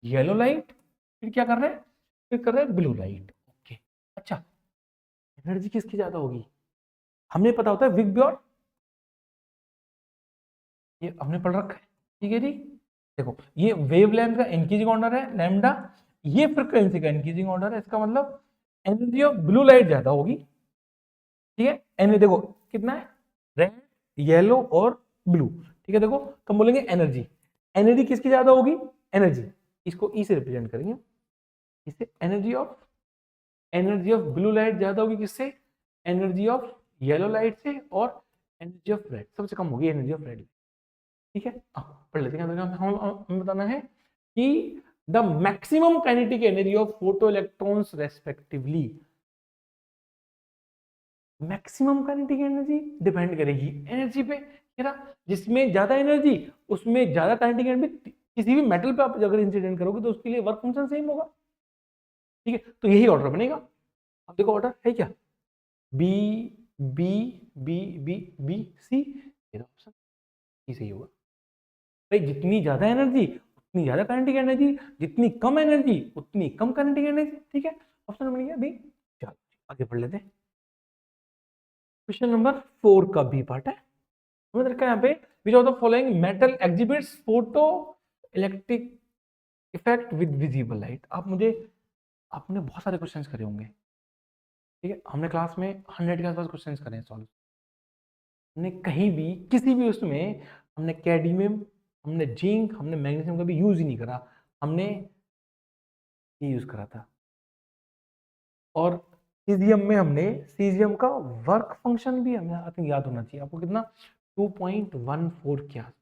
येलो लाइट, फिर क्या कर रहे हैं, फिर कर रहे हैं ब्लू लाइट। ओके, अच्छा एनर्जी किसकी ज्यादा होगी, हमने पता होता है विग ब्योर, ये हमने पढ़ रखा है। ठीक है जी, देखो ये वेवलेंथ का इंक्रीजिंग ऑर्डर है लैम्डा, ये फ्रीक्वेंसी का इंक्रीजिंग ऑर्डर है, इसका मतलब एनर्जी ऑफ ब्लू लाइट ज्यादा होगी। ठीक है, एनर्जी देखो कितना है, रेड येलो और ब्लू। ठीक है, देखो तो हम बोलेंगे एनर्जी, एनर्जी किसकी ज्यादा होगी, एनर्जी इसको ई से रिप्रेजेंट करेंगे, इससे एनर्जी ऑफ ब्लू लाइट ज्यादा होगी किससे, एनर्जी ऑफ येलो लाइट से, और एनर्जी ऑफ रेड सबसे कम होगी एनर्जी ऑफ रेड। ठीक है, पढ़ लेते हैं। हमें बताना है कि the maximum kinetic energy of photo electrons respectively. Maximum kinetic energy depend करेगी एनर्जी पे, जिसमें ज्यादा एनर्जी उसमें ज्यादा काइनेटिक एनर्जी। किसी भी मेटल पे आप अगर इंसिडेंट करोगे तो उसके लिए वर्क फंक्शन सेम होगा। ठीक है, तो यही ऑर्डर बनेगा। अब देखो ऑर्डर है क्या, B B B B B C, option C सही होगा। भाई जितनी ज्यादा एनर्जी उतनी ज्यादा काइनेटिक एनर्जी, जितनी कम एनर्जी उतनी कम काइनेटिक एनर्जी। ठीक है, ऑप्शन बन गया बी। चलो आगे बढ़ लेते हैं, क्वेश्चन नंबर 4 का बी पार्ट है। हमें रखा है यहाँ पे, विच of the following metal exhibits photo electric effect with visible light. आपने बहुत सारे क्वेश्चंस करे होंगे। ठीक है, हमने क्लास में 100 के आसपास क्वेश्चंस करे हैं सॉल्व। हमने कहीं भी किसी भी उसमें हमने कैडमियम, हमने जिंक, हमने मैग्नीशियम का भी यूज ही नहीं करा, हमने ये यूज करा था। और सीजियम में हमने सीजियम का वर्क फंक्शन भी हमें आई थिंक याद होना चाहिए आपको, कितना 2.14 के आसपास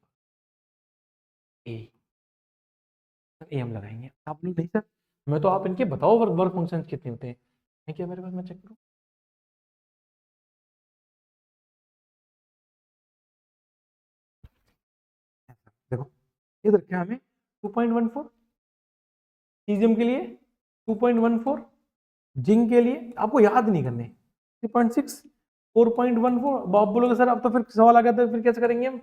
ए हम लगाएंगे। आप लोग नहीं सर, मैं तो आप इनके बताओ वर्क फंक्शन कितने होते हैं, है क्या मेरे पास, मैं चेक करूँ। देखो ये रखे हमें 2.14 सीजियम के लिए, 2.14 जिंक के लिए, आपको याद नहीं करने 3.6 4.14। आप बोलोगे सर अब तो फिर सवाल आ गया तो फिर कैसे करेंगे हम,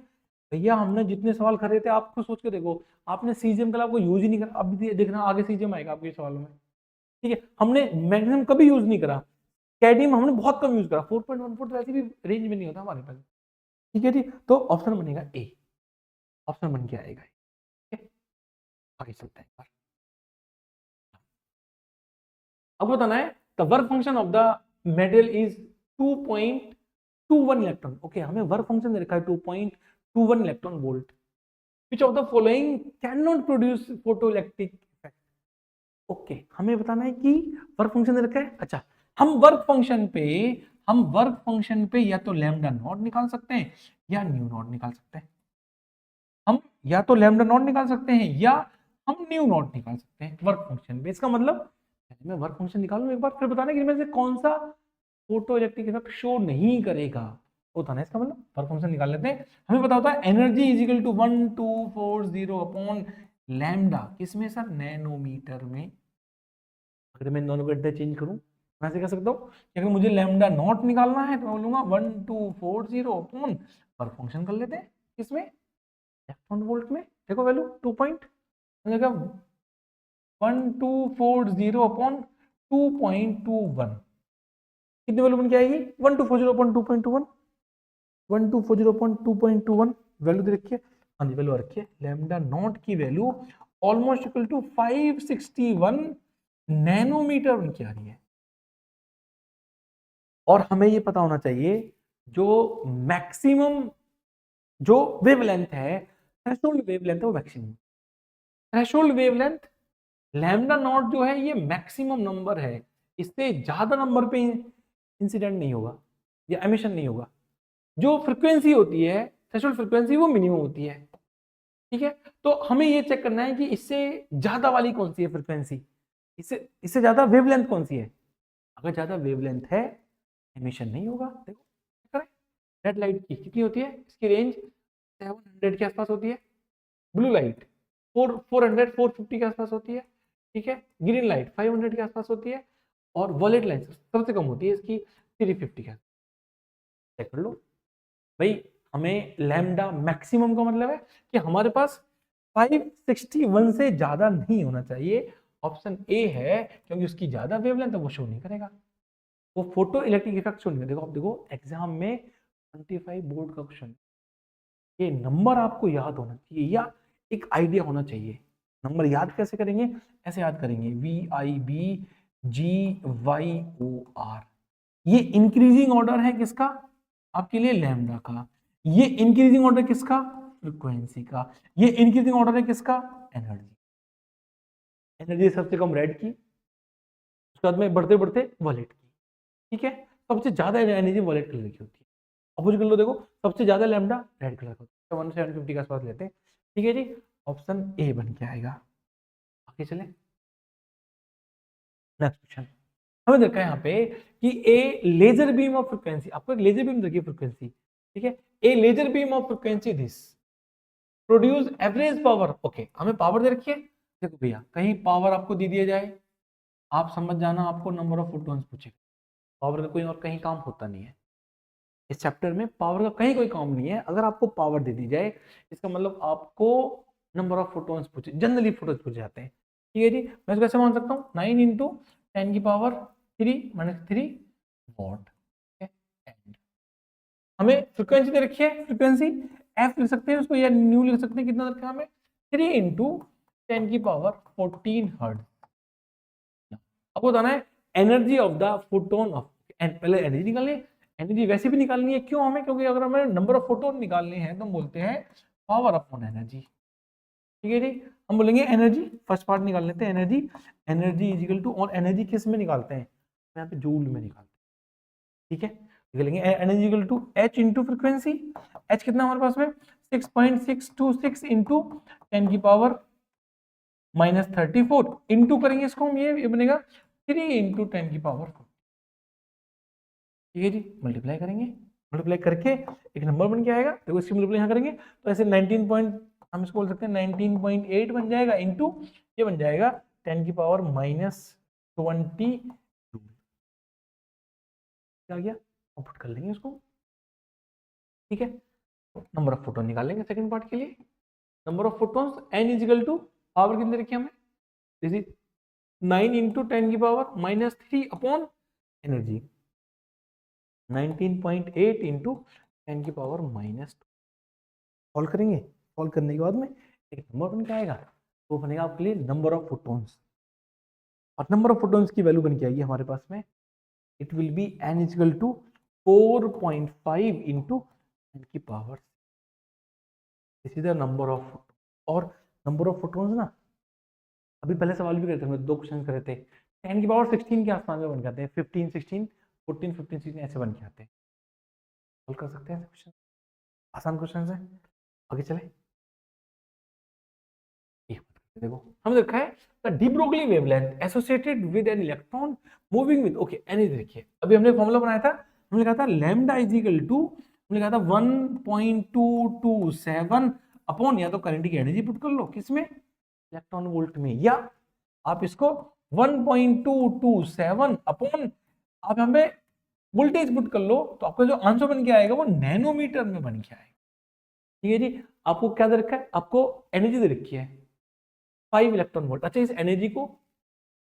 भैया हमने जितने सवाल करे थे आप खुद सोच के देखो, आपने सीजियम का आपको यूज ही नहीं करा, अब भी देखना आगे सीजियम आएगा आपके सवालों में। ठीक है, हमने मैक्सिमम कभी यूज नहीं करा, कैडमियम हमने बहुत कम यूज करा, 4.14 तो वैसे भी रेंज में नहीं होता हमारे पास। ठीक है जी, तो ऑप्शन बनेगा ए, ऑप्शन बन के आएगा। ठीक है, आगे चलते हैं एक बार। अब बताना है the work function of the metal is 2.21 electron. Okay, हमें वर्क फंक्शन दे रखा है 2.21 electron volt. Which of the following can not produce photo electric effect. Okay, हमें बताना है कि वर्क फंक्शन दे रखा है। अच्छा, हम वर्क फंक्शन पे या तो लैम्डा नॉट निकाल सकते हैं या न्यू नॉट निकाल सकते हैं। हम या तो लैम्डा नॉट निकाल सकते हैं या हम न्यू नॉट निकाल सकते हैं वर्क फंक्शन पे। इसका मतलब मैं वर्क फंक्शन निकालूं एक बार, फिर बताना कि इनमें से कौन सा फोटो इलेक्ट्रिक इफेक्ट शो नहीं करेगा, होता ना। इसका मतलब वर्क फंक्शन निकाल लेते हैं। हमें पता होता है energy is equal to 1240 upon lambda किस में सर, नैनोमीटर में। अगर मैं दोनों को इंटरचेंज करूं मैं ऐसे कह सकता हूँ कि अगर मुझे लैम्डा नॉट निकालना है तो मैं बोलूंगा 1240 अपॉन, पर फंक्शन कर लेते हैं किसमें, इलेक्ट्रॉन वोल्ट में। देखो वैल्यू 2 पॉइंट, 1240 अपॉन 2.21, कितनी वैल्यू बन के आएगी, 1240 अपॉन 2.21, 1240 अपॉन 2.21 वैल्यू दे रखी है। हाँ जी वैल्यू रखी है, लैम्डा नॉट की value almost equal to 561 nanometre बन के आ रही है। और हमें ये पता होना चाहिए जो मैक्सिमम जो वेवलेंथ है, थ्रेशोल्ड वेवलेंथ है वो maximum, threshold wavelength lambda naught जो है ये मैक्सिमम नंबर है, इससे ज्यादा नंबर पे इंसिडेंट नहीं होगा या एमिशन नहीं होगा। जो फ्रीक्वेंसी होती है थ्रेशोल्ड फ्रीक्वेंसी वो मिनिमम होती है, ठीक है। तो हमें ये चेक करना है कि इससे ज्यादा वाली कौन सी है फ्रीक्वेंसी, इससे इससे ज्यादा वेवलेंथ कौन सी है। अगर ज्यादा वेवलेंथ है एमिशन नहीं होगा। देखो रेड लाइट की कितनी होती है, इसकी रेंज 700 के आसपास होती है, ब्लू लाइट 450 के आसपास होती है, ठीक है। ग्रीन लाइट 500 के आसपास होती है, और वॉलेट लाइट सबसे कम होती है इसकी 350 के आसपास। चेक कर लो भाई, हमें लैम्डा मैक्सिमम का मतलब है कि हमारे पास 561 से ज्यादा नहीं होना चाहिए। ऑप्शन ए है, क्योंकि उसकी ज्यादा वेवलेंथ है वो शो नहीं करेगा, वो फोटो इलेक्ट्रिक इफेक्ट शो नहीं करेगा। देखो आप देखो एग्जाम में 25 बोर्ड का क्वेश्चन, ये नंबर आपको याद होना चाहिए या एक आइडिया होना चाहिए। नंबर याद कैसे करेंगे, ऐसे याद करेंगे VIBGYOR, ये इंक्रीजिंग ऑर्डर है किसका, आपके लिए लैम्डा का। ये इंक्रीजिंग ऑर्डर किसका, फ्रीक्वेंसी का। ये इंक्रीजिंग ऑर्डर है किसका, एनर्जी। एनर्जी सबसे कम रेड की, उसके बाद में बढ़ते बढ़ते वॉलेट की, ठीक है। सबसे ज्यादा एनर्जी वॉलेट कलर की होती है। अपोजिट कर लो, देखो सबसे ज्यादा लैम्डा रेड कलर का होता है, 1750 के आसपास लेते हैं, ठीक है जी। ऑप्शन ए बन के आएगा। आगे चले नेक्स्ट क्वेश्चन। हमें देखा है यहाँ पे कि a laser beam of frequency, आपको एक लेजर बीम देखिए फ्रीक्वेंसी, ठीक है। A laser beam of frequency this produce average power, okay हमें पावर दे रखी है। देखो भैया कहीं पावर आपको दे दिया जाए, आप समझ जाना आपको नंबर ऑफ फोटॉन्स पूछेगा। पावर का कोई और कहीं काम होता नहीं है इस चैप्टर में, पावर का कहीं कोई काम नहीं है। अगर आपको पावर दे दी जाए इसका मतलब आपको नंबर ऑफ फोटॉन्स पूछे, जनरली फोटोन्स पूछे जाते हैं, ठीक है जी। मैं इसको कैसे मान सकता हूँ, 9 इंटू 10 की पावर 3 वॉट। हमें फ्रीक्वेंसी दे रखी है, फ्रीक्वेंसी एफ लिख सकते हैं उसको, या न्यू लिख सकते हैं, कितना रखा है हमें 3 इंटू 10 की पावर 14 हर्ट्ज। अब बताना है energy of the photon of, पहले एनर्जी निकालनी है। एनर्जी वैसे भी निकालनी है, क्यों हमें, क्योंकि अगर हमें नंबर ऑफ फोटोन निकालने हैं तो हम बोलते हैं पावर अपॉन एनर्जी, ठीक है जी। हम बोलेंगे एनर्जी, फर्स्ट पार्ट निकाल लेते हैं energy, energy is equal to, और एनर्जी किस में निकालते हैं, यहाँ पे जूल में निकालते हैं, ठीक है। निकालेंगे energy equal to h into frequency, h कितना हमारे पास में 6.626 इंटू 10 की पावर -34 इंटू करेंगे इसको हम, ये बनेगा 3 इंटू 10 की पावर 4, ठीक है जी। मल्टीप्लाई करेंगे, मल्टीप्लाई करके एक नंबर बन के आएगा। देखो इसकी मल्टीप्लाई यहाँ करेंगे तो ऐसे 19 पॉइंट, हम इसको बोल सकते हैं 19.8 बन जाएगा, इंटू ये बन जाएगा 10 की पावर -20 आ गया। पुट कर लेंगे इसको, ठीक है। नंबर ऑफ फोटोन निकालेंगे सेकंड पार्ट के लिए। Number of photons n is equal to, power कितने रखी हमें, दिस इज 9 इंटू 10 की पावर -3 अपॉन एनर्जी 19.8 इंटू 10 की पावर -2। सॉल्व करेंगे, सॉल्व करने के बाद में एक नंबर बन के आएगा, वो बनेगा आपके लिए नंबर ऑफ फोटॉन्स। और नंबर ऑफ फोटॉन्स की वैल्यू बन के आएगी हमारे पास में, it will be n is equal to 4.5 into 10 की power, this is the number of. और नंबर ऑफ फोटॉन्स ना, अभी पहले सवाल भी करते थे, 2 क्वेश्चन करे थे, 10 की पावर 16 के आसपास में बन जाते हैं, 15 16 14 15 16 ऐसे बन के आते हैं। सॉल्व कर सकते हैं क्वेश्चन, आसान क्वेश्चन है। आगे चले, देखो हमने देखा है the de Broglie wavelength associated with an electron moving with, okay n is, देखिए अभी हमने फॉर्मूला बनाया था, हमने कहा था लैम्डा इज इक्वल टू, हमने कहा था 1.227 अपॉन, या तो करंट की एनर्जी पुट कर लो किसमें, इलेक्ट्रॉन वोल्ट में, या आप इसको 1.227 अपॉन, आप यहाँ पे वोल्टेज पुट कर लो तो आपका जो आंसर बन के आएगा वो नैनोमीटर में बन के आएगा। ठीक है जी, आपको क्या दे रखा है, आपको एनर्जी दे रखी है 5 इलेक्ट्रॉन वोल्ट। अच्छा, इस एनर्जी को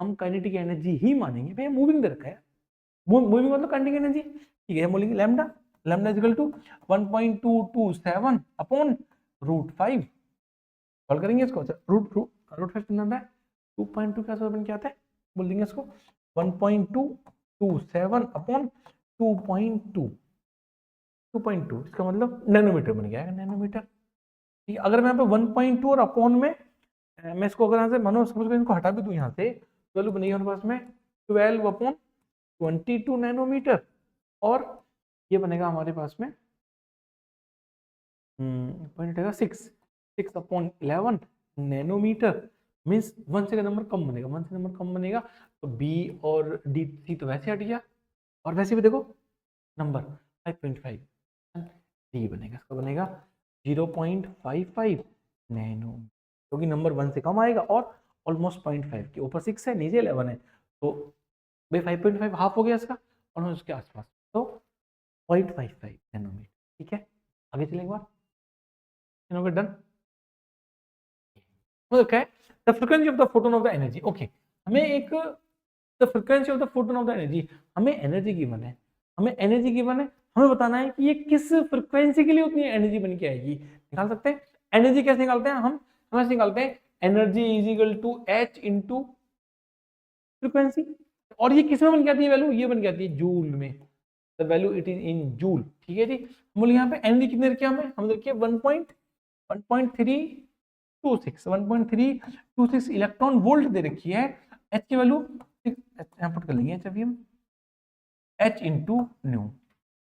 हम काइनेटिक एनर्जी ही मानेंगे, भैया मूविंग दे रखा है, मूविंग मतलब काइनेटिक एनर्जी। ठीक है, बोलेंगे lambda, lambda is equal to 1.227 upon √5। Solve करेंगे इसको, रूट रूट 5 कितना आता है, 2.2 का आंसर बन के आता है, बोल देंगे इसको 1.227 अपॉन 2.2, 2.2 इसका मतलब नैनोमीटर बन गया है, नैनोमीटर। ठीक है, अगर मैं यहाँ पे 1.2 और अपॉन में मैं इसको अगर यहाँ से मानो सपोज इनको हटा भी दूं यहाँ से, तो वैल्यू बनेगी हमारे पास में 12 अपॉन 22 नैनोमीटर, और ये बनेगा हमारे पास में पॉइंट रहेगा 6 अपॉन 11 नैनोमीटर। मीन्स 1 से का नंबर कम बनेगा, 1 से नंबर कम बनेगा, तो बी और डी सी तो वैसे हट गया, और वैसे भी देखो नंबर 5.5, डी बनेगा, इसका बनेगा 0.55 नैनो, क्योंकि नंबर 1 से कम आएगा और ऑलमोस्ट 0.5 के ऊपर 6 है, नीचे 11 है, तो भाई 5.5 हाफ हो गया इसका, और उसके आसपास, तो 0.55 नैनोमीटर। ठीक है, आगे चलें एक बार, डन। मतलब क्या है, the frequency of the photon of the energy. Okay, हमें एक the frequency of the photon of the energy, हमें एनर्जी गिवन है, हमें एनर्जी गिवन है, हमें बताना है कि ये किस फ्रीक्वेंसी के लिए उतनी एनर्जी बन के आएगी। निकाल सकते हैं एनर्जी, कैसे निकालते हैं हम ऐसे निकालते हैं energy is equal to h into frequency, और ये किस में बन के आती है वैल्यू, ये बन के आती है जूल में, the value it is in joule. ठीक है जी, हम यहाँ पे एनर्जी कितने रखी है, हम रखिए 1.326 इलेक्ट्रॉन वोल्ट दे रखी है, एच की वैल्यू यहाँ पुट कर लेंगे, अभी हम H into new,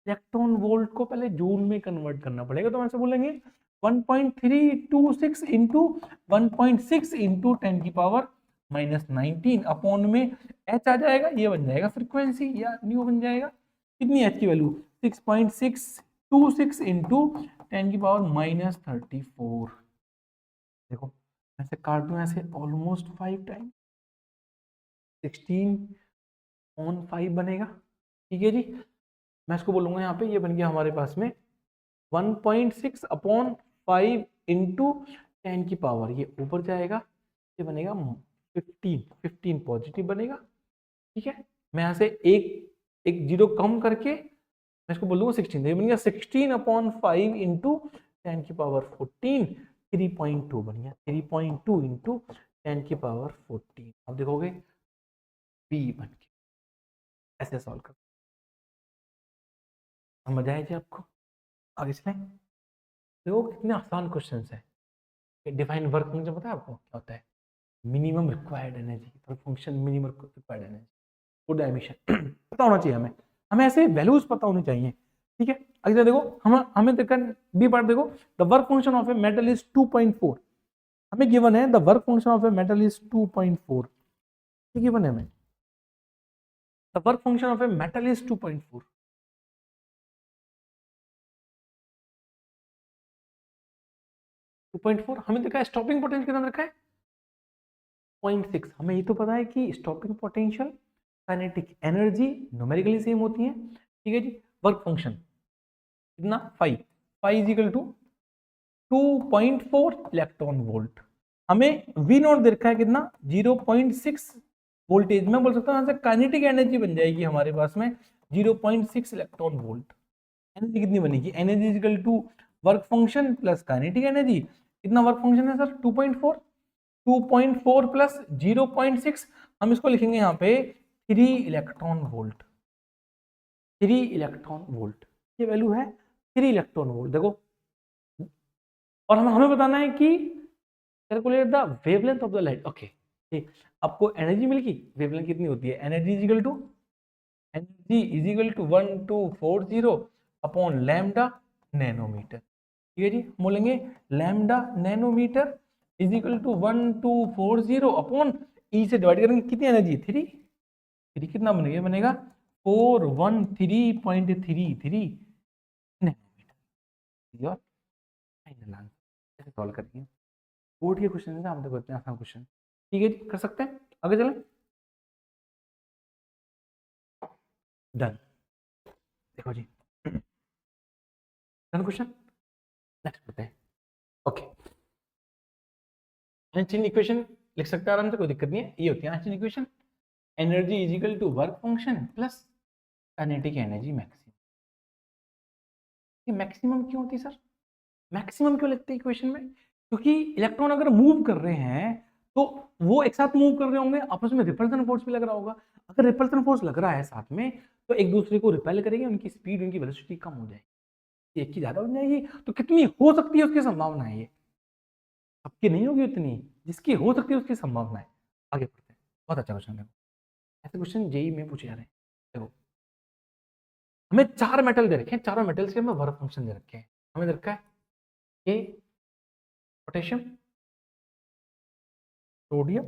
electron volt को पहले जूल में कन्वर्ट करना पड़ेगा, तो हम ऐसे बोलेंगे 1.326 इंटू 1.6 इंटू 10 की पावर -19 अपॉन में एच आ जाएगा, ये बन जाएगा फ्रीक्वेंसी या न्यू बन जाएगा। कितनी एच की वैल्यू 6.626 इंटू 10 की पावर -34। देखो ऐसे काट दूं, ऐसे ऑलमोस्ट 5 टाइम 16/5 बनेगा। ठीक है जी, मैं इसको बोलूंगा यहाँ पे, ये बन गया हमारे पास में 1.6 अपॉन 5 इंटू 10 की पावर, ये ऊपर जाएगा, ये बनेगा 15 पॉजिटिव बनेगा। ठीक है, मैं यहाँ से एक जीरो कम करके मैं इसको बोल दूंगा 16, ये बन गया 16/5 इंटू 10 की पावर 14, 3.2 बन गया, 3.2 इंटू 10 की पावर 14। अब देखोगे बी बन के, ऐसे सॉल्व कर, समझ आया जी आपको? आगे चलें, देखो कितने आसान क्वेश्चन है। डिफाइन वर्क फंक्शन पता है आपको क्या होता है, minimum required energy, work function minimum required energy, good emission पता होना चाहिए हमें, हमें ऐसे वैल्यूज पता होनी चाहिए। ठीक है, अगर देखो हमें देखा बी पार्ट देखो, the work function of a metal is 2.4, हमें गिवन है the work function of a metal is 2.4, ये गिवन है हमें, the work function of a metal is 2.4। 2.4 हमें देखा है, स्टॉपिंग पोटेंशियल कितना रखा है 0.6, हमें ये तो पता है कि stopping potential kinetic energy numerically same होती है। ठीक है जी, वर्क फंक्शन कितना 5 is equal to 2.4 electron volt, हमें वी नॉट दे रखा है कितना 0.6 वोल्टेज, में बोल सकता हूँ यहाँ से काइनेटिक एनर्जी बन जाएगी हमारे पास में 0.6 इलेक्ट्रॉन वोल्ट। एनर्जी कितनी बनेगी, energy is equal to work function plus kinetic energy, कितना वर्क फंक्शन है सर 2.4, 2.4 प्लस 0.6, हम इसको लिखेंगे यहाँ पे 3 इलेक्ट्रॉन वोल्ट, 3 इलेक्ट्रॉन वोल्ट, ये वैल्यू है 3 इलेक्ट्रॉन वोल्ट। देखो, और हमें बताना है कि calculate the wavelength of the light. Okay, ठीक, आपको एनर्जी मिल गई, वेवलेंथ कितनी होती है, energy is equal to 1240 upon lambda nanometre. ठीक है जी, बोलेंगे lambda nanometre is equal to 1240 upon E से डिवाइड करेंगे, कितनी एनर्जी 3 कितना बनेगा, बनेगा 413.33 नैनोमीटर। फाइनल आंसर ऐसे सॉल्व करेंगे, बोर्ड के क्वेश्चन है, आप देखो इतने आसान क्वेश्चन। ठीक है जी, कर सकते हैं, आगे चलें। डन, देखो जी, डन क्वेश्चन, नेक्स्ट करते हैं। ओके, आइंस्टीन इक्वेशन लिख सकते हैं आराम से, कोई दिक्कत नहीं है। ये होती है Einstein equation, energy is equal to work function plus kinetic energy maximum. ये मैक्सिमम क्यों होती है सर, मैक्सिमम क्यों लिखते हैं इक्वेशन में? क्योंकि इलेक्ट्रॉन अगर मूव कर रहे हैं तो वो एक साथ मूव कर रहे होंगे, आपस में रिपल्सन फोर्स भी लग रहा होगा। अगर रिपल्सन फोर्स लग रहा है साथ में तो एक दूसरे को रिपेल करेंगे, उनकी स्पीड, उनकी वेलोसिटी कम हो जाएगी, एक की ज्यादा हो जाएगी। तो कितनी हो सकती है उसकी संभावना है, ये सबकी नहीं होगी उतनी, जिसकी हो सकती है उसकी संभावना है। आगे बढ़ते हैं, बहुत अच्छा क्वेश्चन है, ऐसे क्वेश्चन जेई में पूछे जा रहे हैं। देखो, हमें 4 मेटल दे रखे हैं, चारों मेटल्स के हमें वर्क फंक्शन दे रखे हैं। हमें दे रखा है ए पोटेशियम, सोडियम,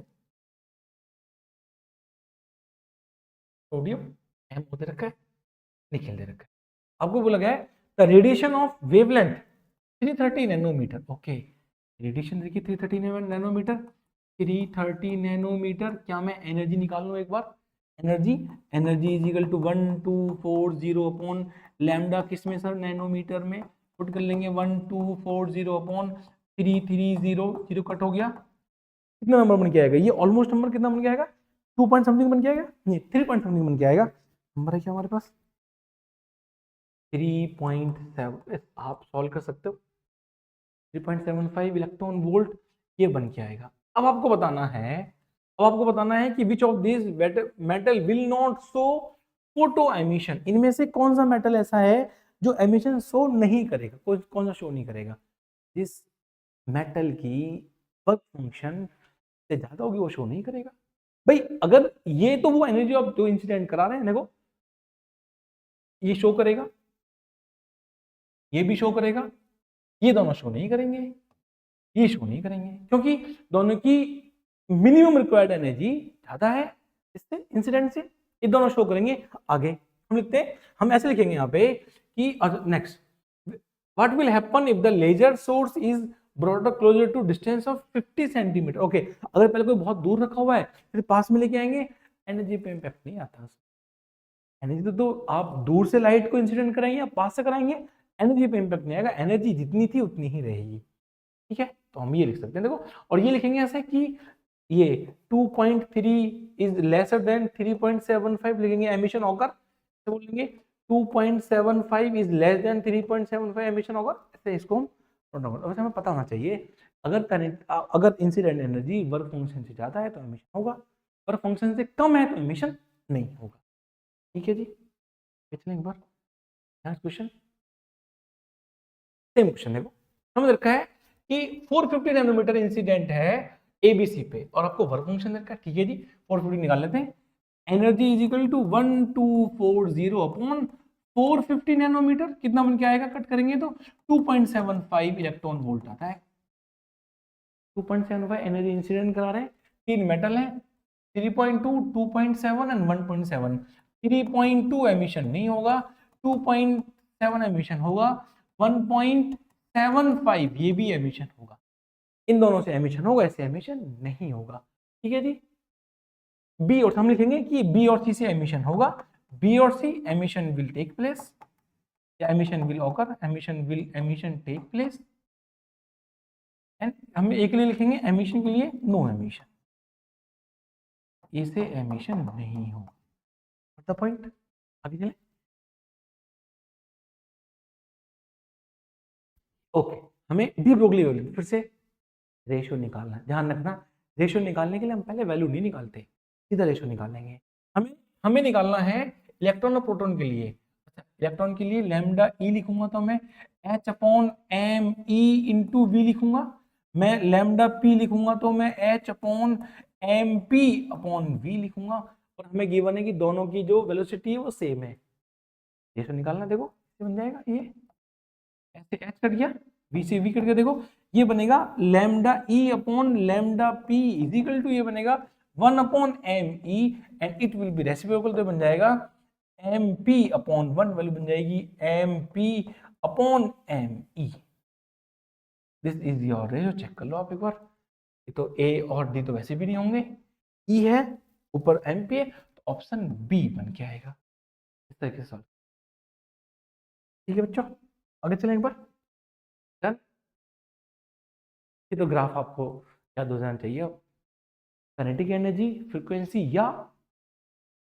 सोडियम एम दे रखा है, निकल दे रखा है। आपको बोला गया है the radiation of wavelength 330 nanometre. Okay, radiation देखिए 330 नैनोमीटर, 330 नैनोमीटर। क्या मैं एनर्जी निकाल लूं एक बार? Energy, energy is equal to 1240 upon lambda, किस में सर? नैनोमीटर में। पुट कर लेंगे 1240 अपॉन 330, जीरो कट हो गया। कितना नंबर बन के आएगा ये? ऑलमोस्ट नंबर कितना बन के आएगा? 2 पॉइंट समथिंग बन के आएगा, नहीं 3 पॉइंट समथिंग बन के आएगा। नंबर है क्या हमारे पास? 3.7, आप सॉल्व कर सकते हो। 3.75 इलेक्ट्रॉन वोल्ट ये बन के आएगा। अब आपको बताना है, अब आपको बताना है कि which of this metal will not show photo emission. इनमें से कौन सा मेटल ऐसा है जो एमिशन शो नहीं करेगा? कौन सा शो नहीं करेगा? जिस मेटल की वर्क फंक्शन से ज्यादा होगी वो शो नहीं करेगा। भाई अगर ये तो वो एनर्जी ऑफ जो इंसिडेंट करा रहे हैं, देखो ये शो करेगा, ये भी शो करेगा, ये दोनों शो नहीं करेंगे, ये शो नहीं करेंगे, क्योंकि दोनों की मिनिमम रिक्वायर्ड एनर्जी ज्यादा है इससे, इंसिडेंट से। ये दोनों शो करेंगे। आगे हम लिखते हैं, हम ऐसे लिखेंगे यहाँ पे कि next, what will happen if the laser source is brought closer to distance of 50 centimetre. Okay, अगर पहले कोई बहुत दूर रखा हुआ है फिर पास में लेके आएंगे, एनर्जी पे इंपैक्ट नहीं आता। एनर्जी तो आप दूर से लाइट को इंसिडेंट कराएंगे या पास से कराएंगे, एनर्जी पे इंपैक्ट नहीं आएगा, एनर्जी जितनी थी उतनी ही रहेगी। ठीक है, तो हम ये लिख सकते हैं देखो, और ये लिखेंगे ऐसे कि ये 2.3 इज लेसर देन 3.75 लिखेंगे, एमिशन ऑकर तो बोलेंगे 2.75 is less than 3.75 emission occur, ऐसे इसको हम वैसे हमें पता होना चाहिए अगर करंट, अगर इंसिडेंट एनर्जी वर्क फंक्शन से ज्यादा है तो एमिशन होगा, वर्क फंक्शन से कम है तो एमिशन नहीं होगा। ठीक है जी, चलें एक बार नेक्स्ट क्वेश्चन। सेम क्वेश्चन देखो, हमें रखा है कि 450 नैनोमीटर इंसिडेंट है एबीसी पे और आपको वर्क फंक्शन रखा है। ठीक है जी, 450 निकाल लेते हैं। Energy is equal to 1240 upon 450 nanometre, कितना बन के आएगा? कट करेंगे तो 2.75 इलेक्ट्रॉन वोल्ट आता है। 2.75 एनर्जी इंसिडेंट करा रहे हैं, 3 मेटल है, 3.2, 2.7 एंड 1.7। 3.2 एमिशन नहीं होगा, 2.7 एमिशन होगा, 1.75 ये भी एमिशन होगा। इन दोनों से एमिशन होगा, ऐसे एमिशन नहीं होगा। ठीक है जी, बी और हम लिखेंगे कि बी और सी से एमिशन होगा, बी और C emission will take place, या emission will occur, emission take place, and हम एक लिए लिखेंगे एमिशन के लिए नो एमिशन, इसे एमिशन नहीं हो। द पॉइंट, आगे चले। ओके, हमें डी ब्रोगली वैल्यू फिर से रेशियो निकालना है, ध्यान रखना। रेशियो निकालने के लिए हम पहले वैल्यू नहीं निकालते, सीधा रेशियो निकालेंगे। हमें हमें निकालना है इलेक्ट्रॉन और प्रोटॉन के लिए। अच्छा, इलेक्ट्रॉन के लिए लैम्डा ई लिखूंगा तो मैं h upon M E into V लिखूंगा, मैं लैम्डा पी लिखूंगा तो मैं h upon M P upon V लिखूंगा, और हमें गिवन है कि दोनों की जो वेलोसिटी है वो सेम है। रेशियो निकालना, देखो बन जाएगा ये ऐसे, एच कट गया, वी से वी कट गया, देखो ये बनेगा lambda E upon lambda P is equal to, ये बनेगा 1 upon M E and it will be reciprocal, तो बन जाएगा एम पी अपॉन 1, वैल्यू बन जाएगी M P upon M E. This is your ratio, check कर लो आप एक बार। ये तो ए और डी तो वैसे भी नहीं होंगे, ई है ऊपर एम पी है, तो ऑप्शन बी बन के आएगा। इस तरीके से सॉल्व। ठीक है बच्चों, आगे चलें एक बार। डन। ये तो ग्राफ आपको याद हो जाना चाहिए। काइनेटिक एनर्जी, फ्रीक्वेंसी या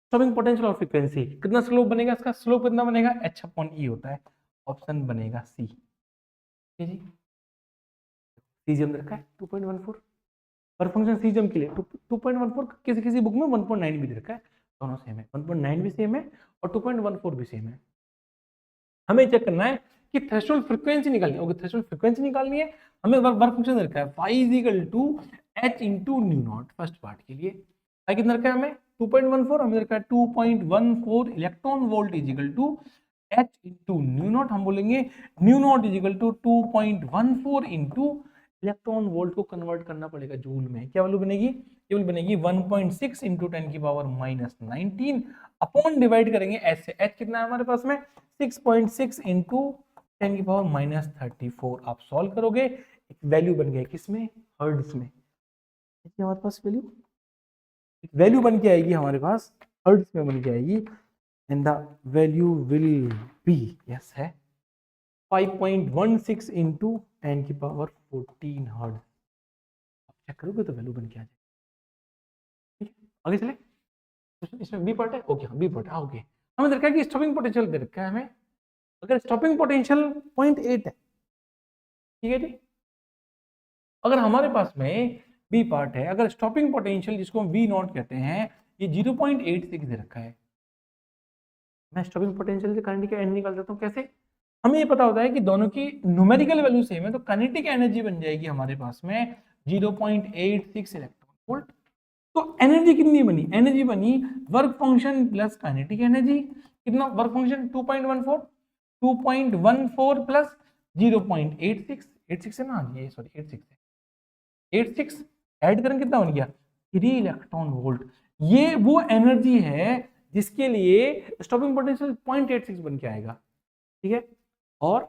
स्टॉपिंग पोटेंशियल और फ्रीक्वेंसी, कितना स्लोप बनेगा, इसका स्लोप कितना बनेगा, एच अपॉन ई होता है। ऑप्शन बनेगा सी। ठीक है जी, सीजीएम रखा है 2.14। पर फंक्शन सीजीएम के लिए 2.14, किसी किसी बुक में 1.9 भी दे रखा है, दोनों सेम है। 1.9 भी सेम है और 2.14 भी सेम है। हमें चेक करना है कि थ्रेशोल्ड फ्रीक्वेंसी निकालनी है। ओके, थ्रेशोल्ड फ्रीक्वेंसी निकालनी है, हमें वर्क फंक्शन रखा है phi is equal to h into nu naught. First part के लिए फाई कितना रखा है हमें 2.14, हमें रखा है 2.14 electron volt is equal to h into nu naught. हम बोलेंगे nu naught is equal to 2.14 into electron volt को कन्वर्ट करना पड़ेगा जूल में। क्या वैल्यू बनेगी, ये वैल्यू बनेगी 1.6 इंटू 10 की पावर -19 अपॉन डिवाइड करेंगे एच से। एच कितना है हमारे पास में 6.6 इंटू 10 की पावर -34। आप सॉल्व करोगे, एक वैल्यू बन गया किसमें, हर्ट्ज में। हमारे पास वैल्यू बन के आएगी हमारे पास हर्ट्ज में बन के आएगी, and the value will be yes है 5.16 इंटू 10 की पावर 14 हर्ट्ज। आप चेक करोगे तो वैल्यू बन के आ जाएगी। ठीक है, आगे चले। इसमें बी पार्ट है, ओके हाँ बी पार्ट है। ओके, हमें दे रखा है कि स्टॉपिंग पोटेंशियल दे रखा है हमें, अगर स्टॉपिंग पोटेंशियल 0.8 है, ठीक है जी, अगर हमारे पास में बी पार्ट है, अगर स्टॉपिंग पोटेंशियल जिसको हम वी नॉट कहते हैं ये 0.86 दे रखा है, मैं स्टॉपिंग पोटेंशियल से करंट का एनर्जी निकाल सकता हूँ। कैसे, हमें ये पता होता है कि दोनों की न्यूमेरिकल वैल्यू सेम है, तो काइनेटिक एनर्जी बन जाएगी हमारे पास में 0.86 इलेक्ट्रॉन वोल्ट। तो एनर्जी कितनी बनी, एनर्जी बनी work function plus kinetic energy. कितना वर्क फंक्शन 2.14 प्लस 0.86, 86 है ना, ये सॉरी 86 है, 86 ऐड करें कितना बन गया 3 इलेक्ट्रॉन वोल्ट। ये वो एनर्जी है जिसके लिए स्टॉपिंग पोटेंशियल 0.86 बन के आएगा। ठीक है, और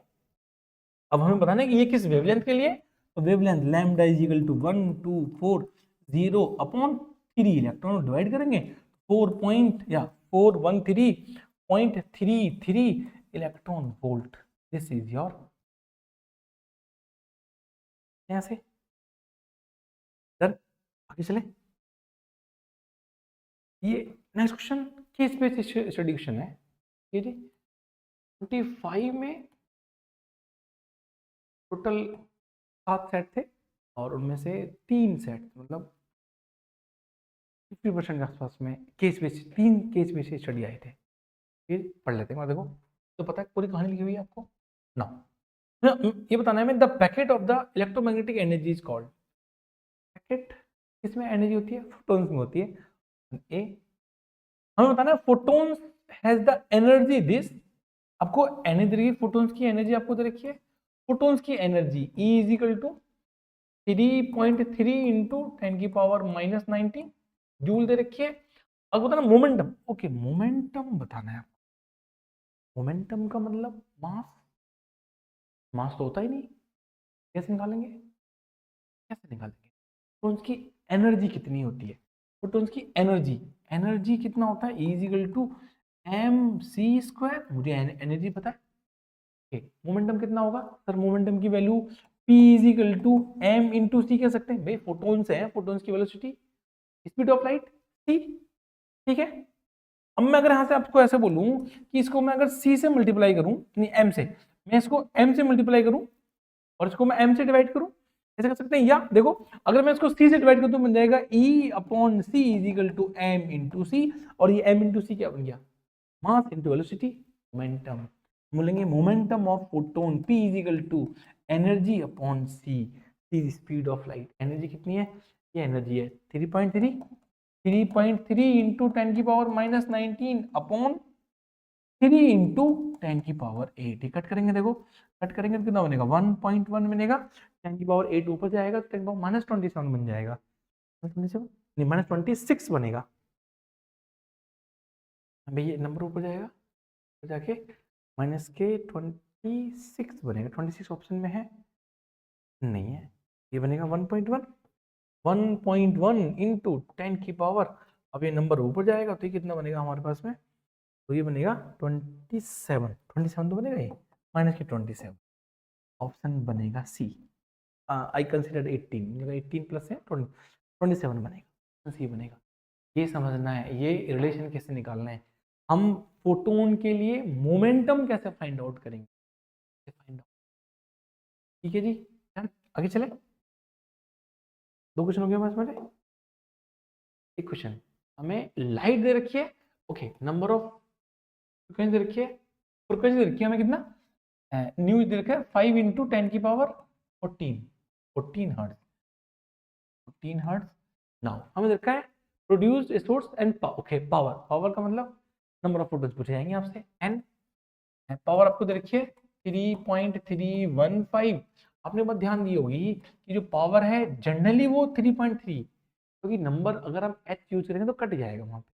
अब हमें बताना है कि ये किस वेवलेंथ के लिए, तो wavelength lambda is equal to 1240 upon 3 electron divide करेंगे 413.33 electron volt. This is your, यहां से डन। आगे चले, ये next question case based study question है। ठीक है, 25 में टोटल 7 सेट थे और उनमें से 3 सेट मतलब 50% के आसपास में case based, 3 case based study आए थे। ये पढ़ लेते हैं, देखो तो पता है पूरी कहानी लिखी हुई है आपको ना। ये बताना है the packet of the electromagnetic energy is called. Packet किसमें एनर्जी होती है, फोटॉन्स में होती है। ए हमें बताना है photons has the energy this, आपको एनर्जी देखिए, फोटॉन्स की एनर्जी आपको दे रखी है। फोटॉन्स की energy E is equal to 3.3 into 10 की पावर -19 जूल दे रखी है। अब बताना मोमेंटम, ओके मोमेंटम बताना है। मोमेंटम का मतलब मास, मास तो होता ही नहीं, कैसे निकालेंगे, कैसे निकालेंगे। तो उसकी एनर्जी कितनी होती है, तो उसकी एनर्जी, एनर्जी कितना होता है E इक्वल टू mc², मुझे एनर्जी पता है। मोमेंटम कितना होगा सर, मोमेंटम की value P equal to m into C कह सकते हैं भाई, फोटोन्स है, फोटोन्स की velocity speed of light c। ठीक है, अब मैं अगर यहाँ से आपको ऐसे बोलूं कि इसको मैं अगर c से मल्टीप्लाई करूं, नहीं m से, मैं इसको m से मल्टीप्लाई करूं और इसको मैं m से डिवाइड करूं, ऐसे कर सकते हैं। या देखो अगर मैं इसको c से डिवाइड करूं तो बन जाएगा E upon C is equal to m into C, और ये m इंटू सी क्या बन गया, मास इंटू वेलोसिटी, मोमेंटम। बोलेंगे momentum of photon P is equal to energy upon C, C speed of light. Energy कितनी है, ये energy है 3.3 इंटू 10 की पावर -19 अपॉन 3 इंटू 10 की पावर 8। कट करेंगे, देखो कट करेंगे तो कितना बनेगा 1.1 बनेगा, 10 की पावर 8 ऊपर जाएगा तो 10 की पावर -27 बन जाएगा, -27 नहीं -26 बनेगा भाई, ये नंबर ऊपर जाएगा तो जाके माइनस के 26 बनेगा। 26 ऑप्शन में है नहीं है, ये बनेगा 1.1। 1.1 इंटू 10 की पावर, अब ये नंबर ऊपर जाएगा तो ये कितना बनेगा हमारे पास में, तो ये बनेगा 27 तो बनेगा ये, माइनस की 27, ऑप्शन बनेगा सी। आई कंसिडर 18, 18 प्लस है 27 बनेगा, सी बनेगा। ये समझना है, ये रिलेशन कैसे निकालना है, हम फोटोन के लिए मोमेंटम कैसे फाइंड आउट करेंगे, फाइंड आउट। ठीक है जी, आगे चले। 2 क्वेश्चन हो गया बस मेरे। एक क्वेश्चन, हमें लाइट दे रखी है, ओके, नंबर ऑफ फ्रिक्वेंसी दे रखी है, फ्रिक्वेंसी दे रखी है हमें कितना, न्यूज दे रखा है 5 इंटू 10 की पावर 14 हर्ट्ज, 14 हर्ट्ज। नाउ हमें दे रखा है produced source and okay, power का मतलब नंबर ऑफ फोटोन्स पूछे जाएंगे आपसे, एंड पावर आपको दे रखी है 3.315। आपने बात ध्यान दी होगी कि जो पावर है जनरली वो 3.3, क्योंकि नंबर अगर हम एच यूज करेंगे तो कट जाएगा वहां पे।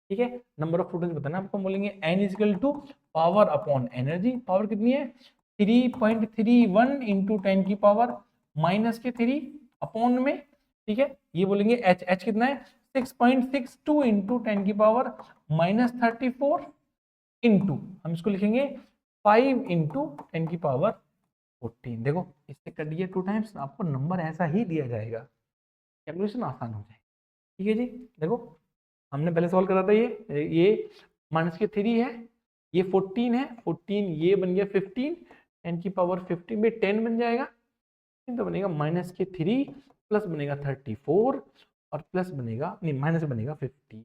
ठीक है, नंबर ऑफ फोटोन्स बताना आपको, बोलेंगे n is equal to power upon energy, power कितनी है 3.31 इंटू 10 की पावर माइनस के 3 अपॉन में, ठीक है, ये बोलेंगे एच कितना है 6.62 इंटू 10 की पावर -34 इंटू, हम इसको लिखेंगे 5 इंटू 10 की पावर 14। देखो इससे कट दिए 2 टाइम्स, आपको नंबर ऐसा ही दिया जाएगा, कैलकुलेशन आसान हो जाए। ठीक है जी, देखो हमने पहले सॉल्व करा था, ये माइनस के 3 है, ये 14 है, 14 ये बन गया 15, 10 की पावर 15 में 10 बन जाएगा, तो बनेगा माइनस के 3 प्लस बनेगा 34 और प्लस बनेगा, नहीं माइनस बनेगा 15,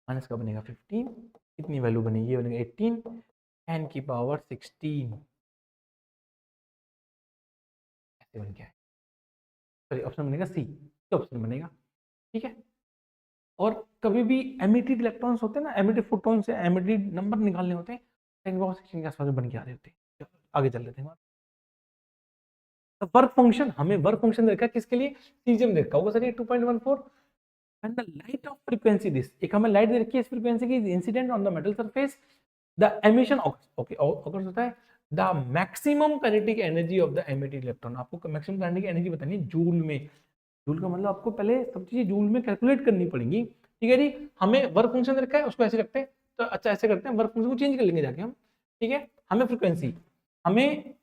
माइनस का बनेगा 15, कितनी वैल्यू बनेगी, ये बनेगा 18, 10 की पावर 16, ऐसे बन गया है, सॉरी ऑप्शन बनेगा सी, ऑप्शन बनेगा। ठीक है, और कभी भी एमिटेड इलेक्ट्रॉन्स होते हैं ना, एमिटेड फोटोन से एमिटेड नंबर निकालने होते हैं, 10 पावर 16 के आसपास बन के आ रहे होते हैं। आगे चल लेते हैं, वर्क फंक्शन, हमें वर्क फंक्शन देखा किसके लिए, सीजीएम देखा होगा सर, ये 2.14 when the light of frequency this, एक हमें लाइट दे रखी है इस फ्रीक्वेंसी की, incident on the metal surface, the emission okay अगर होता है the maximum kinetic energy of the emitted electron, आपको मैक्सिमम काइनेटिक एनर्जी बतानी है जूल में, जूल का मतलब आपको पहले सब चीजें जूल में कैलकुलेट करनी पड़ेंगी। ठीक है जी, हमें वर्क फंक्शन रखा है उसको ऐसे रखते हैं, तो अच्छा ऐसे करते हैं, वर्क फंक्शन को चेंज कर लेंगे जाके हम। ठीक है, हमें फ्रीक्वेंसी, हमें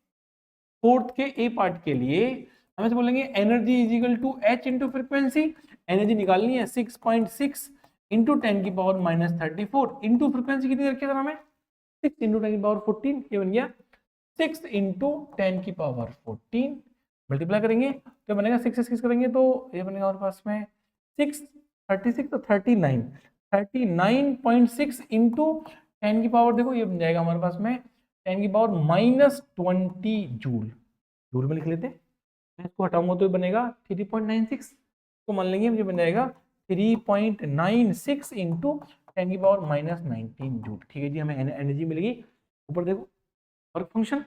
फोर्थ के ए पार्ट के लिए हमें बोलेंगे energy is equal to h into frequency, energy निकालनी है 6.6 इंटू 10 की पावर -34 इंटू फ्रीक्वेंसी कितनी रखी है हमें 6 इंटू 10 की पावर 14, ये बन गया 6 इंटू 10 की पावर 14, मल्टीप्लाई करेंगे तो बनेगा 6 करेंगे तो ये बनेगा हमारे पास में 6 36 तो 39.6 इंटू 10 की पावर, देखो ये बन जाएगा हमारे पास में 10 की पावर -20 जूल, जूल में लिख लेते हैं, मैं इसको हटाऊंगा तो ये बनेगा 3.96, तो मान लेंगे मुझे बन जाएगा 3.96 इंटू 10 की पावर -19 जूल। ठीक है जी, हमें एनर्जी मिलेगी। ऊपर देखो वर्क फंक्शन,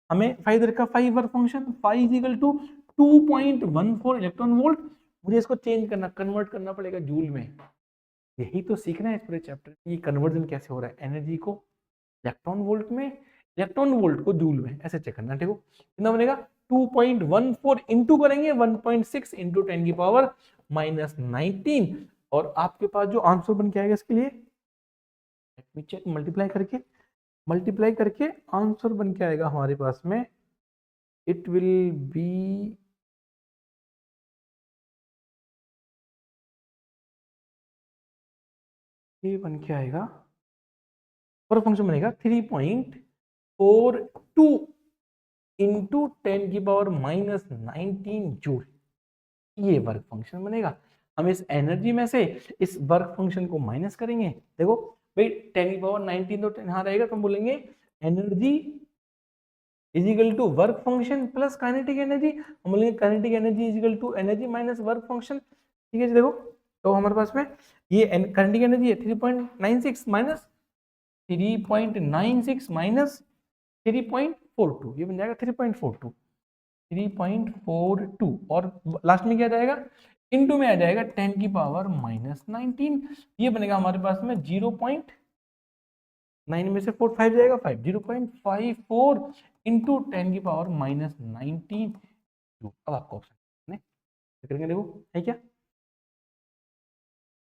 हमें 5 रखा, 5 work function, 5 is equal to 2.14 electron volt, मुझे इसको चेंज करना, कन्वर्ट करना पड़ेगा जूल में, यही तो सीखना है इस पूरे चैप्टर में, ये कन्वर्जन कैसे हो रहा है, एनर्जी को इलेक्ट्रॉन वोल्ट में, इलेक्ट्रॉन वोल्ट को जूल में, ऐसे चेक करना। देखो कितना बनेगा 2.14 इंटू करेंगे 1.6 इंटू 10 की पावर -19, और आपके पास जो आंसर बन के आएगा इसके लिए चेक, मल्टीप्लाई करके आंसर बन के आएगा हमारे पास में, इट विल बी ये बन के आएगा, और फंक्शन बनेगा 3.42 इंटू 10 की पावर -19 जूल, ये वर्क फंक्शन बनेगा। हम इस एनर्जी में से इस वर्क फंक्शन को माइनस करेंगे, देखो भाई 10 की पावर 19 तो यहाँ रहेगा, तो हम बोलेंगे energy is equal to work function plus kinetic energy, हम बोलेंगे kinetic energy is equal to energy minus work function. ठीक है जी, देखो तो हमारे पास में ये काइनेटिक एनर्जी है 3.96 माइनस 3.96 माइनस 3.42, ये बन जाएगा 3.42 और लास्ट में क्या जाएगा इनटू में आ जाएगा 10 की पावर -19, ये बनेगा हमारे पास में 0.9 में से 4 5 जाएगा 5, 0.54 इंटू 10 की पावर -19। अब आपको ऑप्शन करेंगे, देखो है क्या,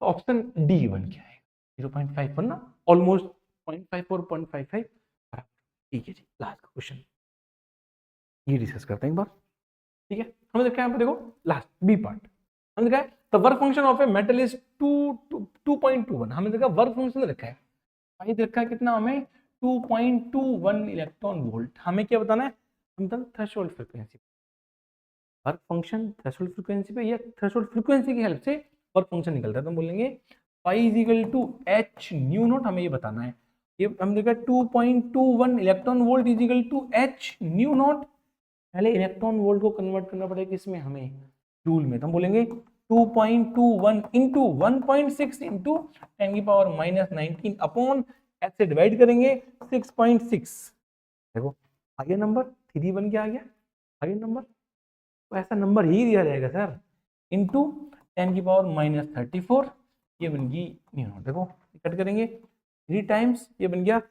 ऑप्शन डी बन के आएगा 0.5 ना, ऑलमोस्ट 0.5 और 0.55 बराबर। ठीक है जी, लास्ट का क्वेश्चन ये डिस्कस करते हैं एक बार। ठीक है, हमें देखा है यहाँ पे, देखो लास्ट बी पार्ट हमने देखा है the work function of a metal is 2.21। हमने देखा वर्क फंक्शन रखा है, ये रखा है कितना, हमें 2.21 इलेक्ट्रॉन वोल्ट। हमें क्या बताना है, हम threshold frequency, work function threshold frequency पे या थ्रेशोल्ड फ्रीक्वेंसी की हेल्प से वर्क फंक्शन निकलता है, तो हम बोलेंगे phi is equal to H nu naught. हमें ये बताना है, ये हम देखा 2.21 electron volt is equal to H nu naught. पहले इलेक्ट्रॉन वोल्ट को कन्वर्ट करना पड़ेगा किसमें, हमें जूल में, तो हम बोलेंगे 2.21 इंटू 1.6 इंटू 10 की पावर -19 अपॉन एच से डिवाइड करेंगे 6.6। देखो आ गया नंबर, 3 बन के आ गया, आ गया नंबर, तो ऐसा नंबर ही दिया जाएगा सर, इंटू 10 की पावर -34, ये बन गई न्यू नॉट। देखो कट करेंगे 3 टाइम्स, ये बन गया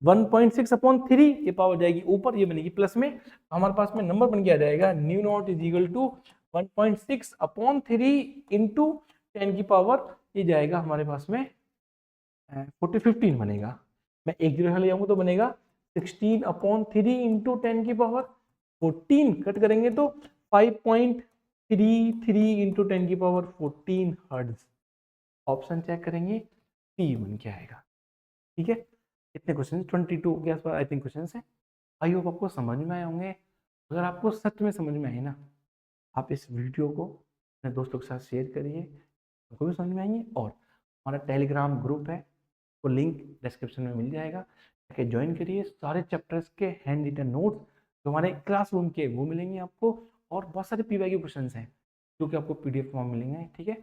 1.6 अपॉन 3, ये पावर जाएगी ऊपर, ये बनेगी प्लस में, तो हमारे पास में नंबर बन के आ जाएगा nu naught is equal to 1.6 upon 3 into 10 की पावर, ये जाएगा हमारे पास में 15 बनेगा। मैं एक जीरो ले जाऊंगा तो बनेगा 16 अपॉन 3 इंटू 10 की पावर 14, कट करेंगे तो 5.33 इंटू 10 की पावर 14 हर्ट्ज। ऑप्शन चेक करेंगे, सी बन के आएगा। ठीक है, कितने क्वेश्चन, 22 के आसपास आई थिंक क्वेश्चन है। आई होप आपको समझ में आए होंगे। अगर आपको सच में समझ में आए ना, आप इस वीडियो को अपने दोस्तों के साथ शेयर करिए, उनको भी समझ में आएंगे। और हमारा टेलीग्राम ग्रुप है, वो लिंक डिस्क्रिप्शन में मिल जाएगा, जाके ज्वाइन करिए। सारे चैप्टर्स के हैंड रिटन नोट्स जो हमारे क्लासरूम के वो मिलेंगे आपको, और बहुत सारे पीवाईक्यू क्वेश्चंस हैं जो कि आपको पीडीएफ फॉर्म मिलेंगे। ठीक है,